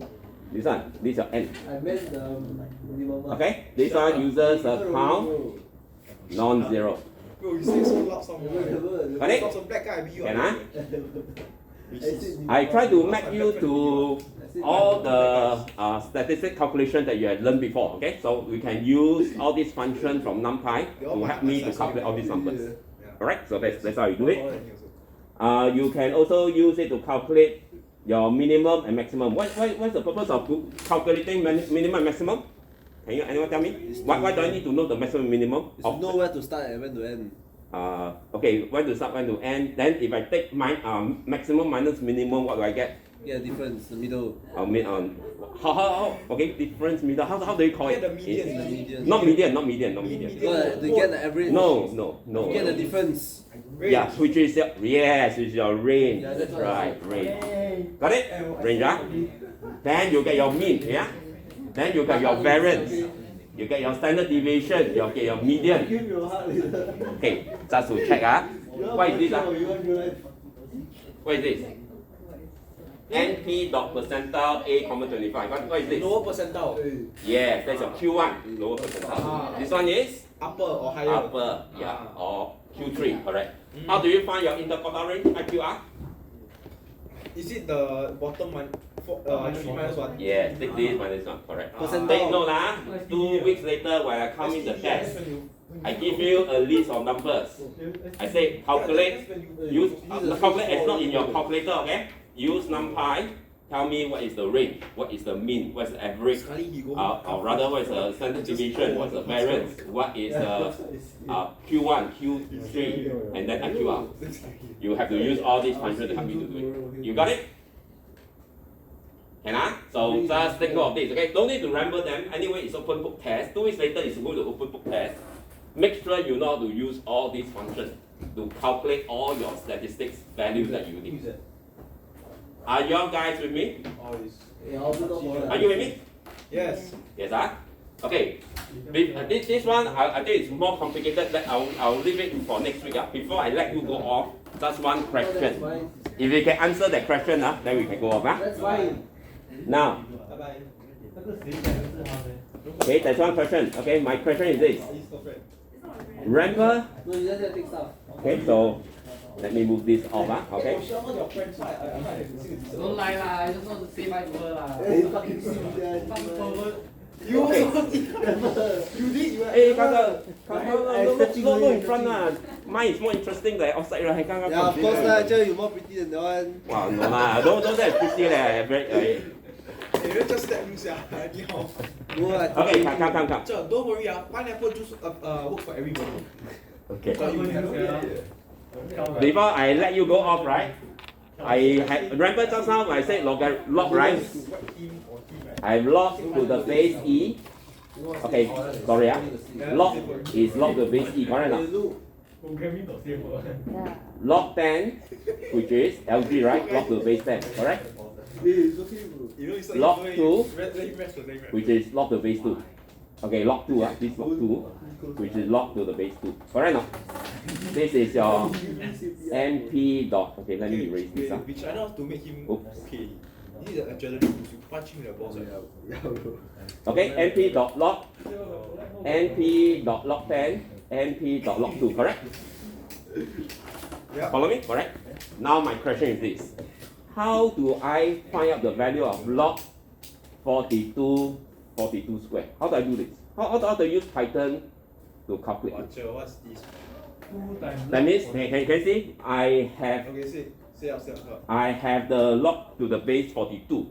This one, this is your n. I meant the minimum. Okay? This one uses a count non-zero. Bro, you say so loud somewhere. Got it? Stop some black guy, I beat you Can up. I try to map you to all the statistic calculation that you have learned before. Okay? So we can use all these functions from NumPy to help me to calculate all these numbers. Alright? So that's how you do it. You can also use it to calculate your minimum and maximum. What's the purpose of calculating minimum and maximum? Can you anyone tell me? Why do I need to know the maximum and minimum? It's to know where to start and when to end. Okay, when to start, when to end. Then if I take my maximum minus minimum, what do I get? Yeah, difference, the middle. How okay, difference middle. How do you call it? Get the median. The median. Not median, not median. So to get the average. No. To get the difference. Yeah, which is your range. Yeah, that's right, range. Got it? Range, huh? Then you get your mean, yeah? Then you get your variance. You get your standard deviation, you get your median. Okay, just to check, what is this? What is this? NP dot percentile A, 25. What is this? Lower percentile. Yes, that's your Q1, lower percentile. This one is Upper or higher? upper, yeah, or Q3, correct. How do you find your interquartile range, IQR? Is it the bottom one? 3 minus 1? Yes, take this minus one, correct. Percentile. Take note, 2 weeks later when I come in the test, I give you a list of numbers. I say calculate, use calculate as not in your calculator, okay? Use NumPy, tell me what is the range, what is the mean, what is the average, or rather what is the standard deviation, what's the variance, what is the Q1, Q3, and then IQR. You have to use all these functions to help you to do it. You got it? Can I? So just take note of this, okay? Don't need to remember them. Anyway, it's open book test. 2 weeks later, it's going to open book test. Make sure you know how to use all these functions to calculate all your statistics values that you need. Are you all guys with me? Are you with me? Yes. Yes, Okay. This one, I think it's more complicated. I'll leave it for next week. Before I let you go off, just one question. If you can answer that question, then we can go off. That's fine. Now, Bye-bye. okay, that's one question. Okay, my question is this. Remember, No, you just have to take stuff. okay, so let me move this off. Okay. Don't lie lah, I just want to say bye to her lah. Hey, fucking see Fucking forward. You also you did, you Hey, no in front Mine is more interesting than outside right. Yeah, of course lah, Joe, you more pretty than that one. Wow, no lah, don't say pretty leh. Hey, just step loose, anyhow. No, I Okay, come. Don't worry, pineapple juice works for everybody. Okay. You Before I let you go off, right? Remember just now I said log, right? I've log to the base e. Okay, sorry, log is log to the base e, correct or not? Log 10, which is LG, right? Log to the base 10, correct? Log 2, which is log to the base 2. Okay, log 2, this log 2, which is log to the base 2. Correct or not? This is your NP dot. Okay, let me erase this. We try not to make him Oops. okay. This is the adrenaline boost. You punch him in the balls right now. Okay, NP dot log, NP dot log 10, NP dot log 2, correct? Yeah. Follow me? Correct? Now my question is this. How do I find out the value of log 42 square? How do I do this? How do I use Python to calculate? What's this? That means, can you see? I have Okay, say up. I have the log to the base 42,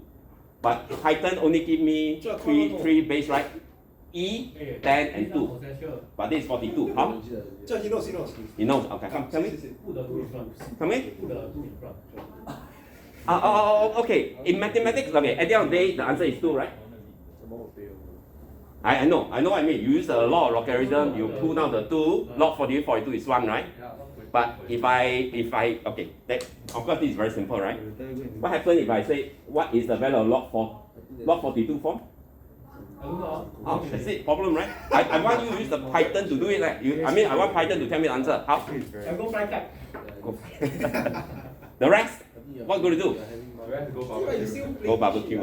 but Python only give me three base, right? E, 10, and 2. But this is 42. How? He knows. He knows. Okay. Tell me. Come in. Okay. In mathematics, okay. At the end of the day, the answer is 2, right? I know what I mean. You use the law of logarithm, you pull down the 2, log 42 is 1, right? But if I okay, that of course this is very simple, right? What happens if I say what is the value of log 42 for? Oh, that's it, problem, right? I want you to use the Python to do it, right? I want Python to tell me the answer. How? I go fly kite. Go. The rest, what you going to do? Go barbecue.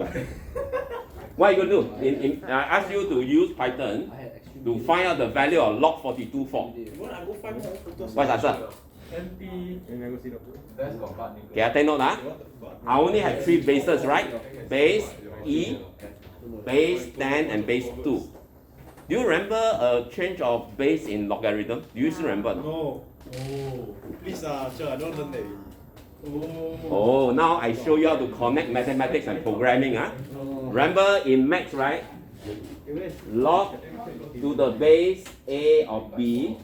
What are you going to do? I ask you to use Python to find out the value of log 42 for. What's the answer? Okay, I take note. I only have 3 bases, right? Base, E, base 10, and base 2. Do you remember a change of base in logarithm? Do you still remember? No. Oh. Please, sure, I don't learn that. Oh, now I show you how to connect mathematics and programming. Remember in maths, right? Log to the base A of B.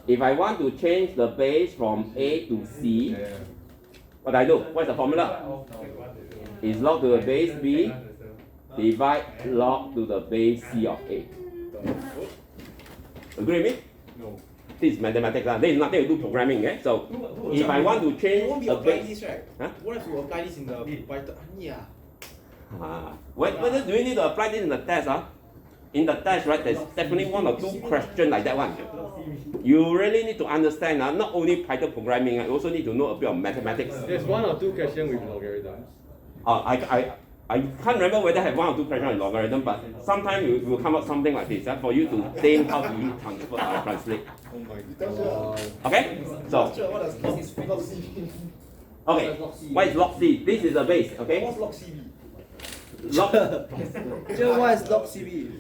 If I want to change the base from A to C, what do I do? What's the formula? Is log to the base B divide log to the base C of A. Agree with me? No. This is mathematics. There is nothing to do programming. So if I want to You change won't be a applying base, this, right? huh? What if you apply this in the Python? Yeah. Whether do you need to apply this in the test? In the test, right, there's definitely 1 or 2 questions like that one. You really need to understand not only Python programming, you also need to know a bit of mathematics. There's 1 or 2 questions with logarithms. I can't remember whether I have 1 or 2 questions in logarithm, but sometimes you will come up something like this for you to think how to use translate. Okay? So, What does log C mean? okay, what is log C? This is the base, okay? What's log CB? Log, What is log CB?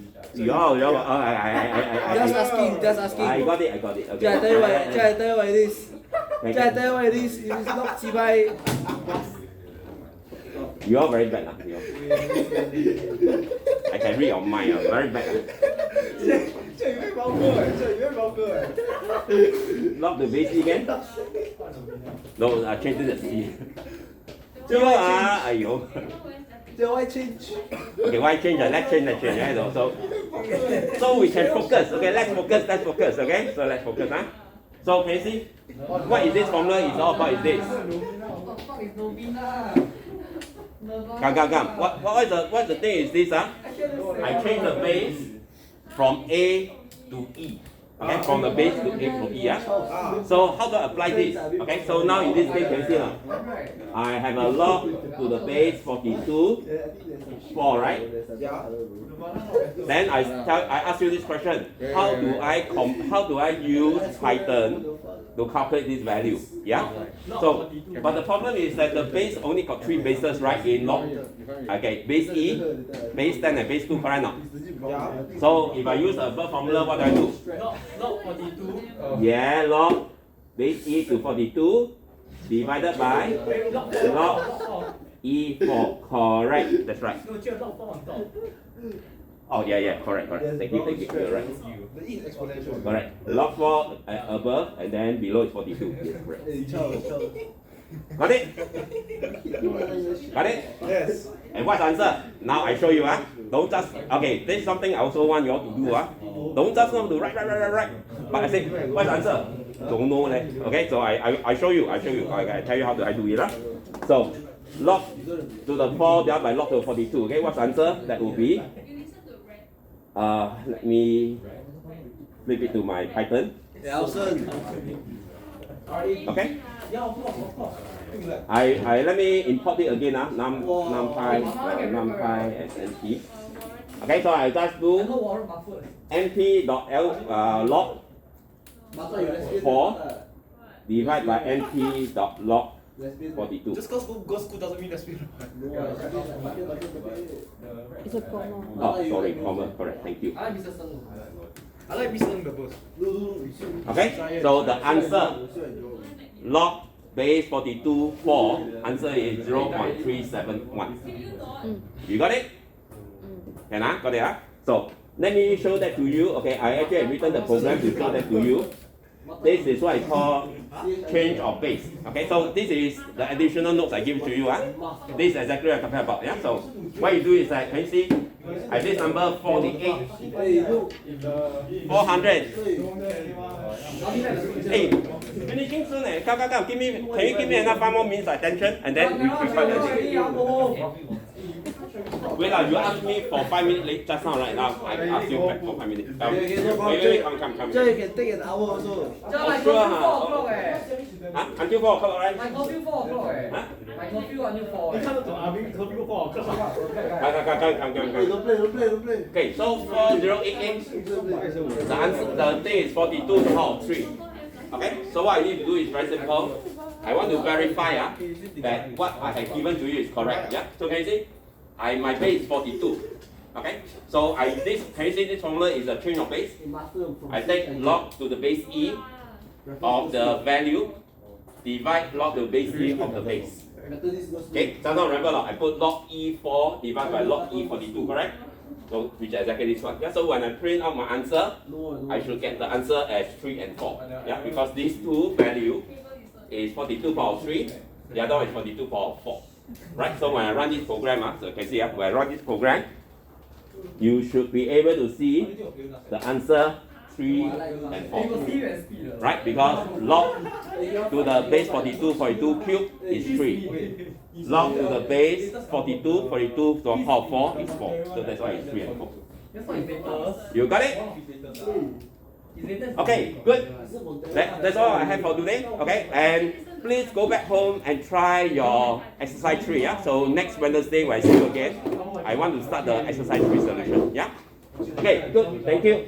Just asking. I got it. Okay. I tell you what it is. I tell you what it is. It is log CB. You are very bad. I can read your mind. Very bad. Log the base again? No, I changed it to C. Why change? Okay, why change? Let's change. Right? So we can focus. Okay, let's focus. Okay, so let's focus. So can you see? What is this formula is all about? Is this? Come. What's the thing is this? I change the base from A to E. Okay, from the base to A to E. So how do I apply this? Okay, so now in this case, can you see? I have a log to the base 42, 4, right? Yeah. Then I ask you this question: how do I use Python to calculate this value? Yeah. So, but the problem is that the base only got 3 bases, right? In log. Okay, base E, base 10, and base 2, correct now? Yeah. So if I use the above formula, what do I do? Log 42. Yeah, log base E to 42 divided by log E4. Correct. That's right. No, just log 4 on top. Oh yeah, correct. Thank you. You're right. The E is exponential. Correct. Log 4 above and then below is 42. Yes, correct. Got it? Got it? Yes. And what's the answer? Now I show you. Don't just, okay, this is something I also want you all to do. Don't just know to write. But I say, what's the answer? Don't know. Okay, so I show you. I tell you how I do it. So, log to the 4 divided by log to the 42. Okay, what's the answer? That will be, let me flip it to my Python. Okay? I let me import it again. NumPy and NP. Okay, so I just do np.log 4 divided by np.log 42. Just because go school doesn't mean that's me. It's a comma. Oh, sorry, comma, correct, thank you. I like Mr. the most. Okay, so the answer, log base 42, 4, answer is 0.371. You got it? Can I? Got it? So, let me show that to you. Okay, I actually have written the program to show that to you. This is what I call change of base. Okay, so this is the additional notes I give to you. This is exactly what I'm talking about. Yeah, so what you do is that, can you see? I this number 48, 400. Hey, finishing soon. Come. Give me. Can you give me enough 5 more minutes attention, and then we find the Wait, you asked me for 5 minutes late just now, right now. I asked you back for 5 minutes. Wait, come. So you can take an hour also. My Sure, curfew 4 o'clock Huh? Until 4 o'clock, right? My curfew 4 o'clock Huh? My curfew until 4 看得懂阿明和比我好看。Come. Don't play. Okay, so 4088, the answer, the thing is 42 to the power of 3. Okay, so what I need to do is very simple. I want to verify that what I have given to you is correct. Yeah, so can you see? My base is 42. Okay, so can you see this formula is a change of base? I take log to the base e of the value, divide log to the base e of the base. Okay, so now remember, I put log E4 divided by log E42, correct? So, which is exactly this one. Yeah, so when I print out my answer, I should get the answer as 3 and 4. Yeah, because these two value is 42 power of 3, the other one is 42 power of 4. Right, so when I run this program, so you can see when I run this program, you should be able to see the answer 3 and 4. Right, because log to the base 42 cube is 3. Log to the base 42 to the power of 4 is 4. So that's why it's 3 and 4. You got it? Okay, good. That's all I have for today. Okay, and please go back home and try your exercise 3. Yeah. So next Wednesday when I see you again, I want to start the exercise 3 solution. Yeah. Okay, good. Thank you.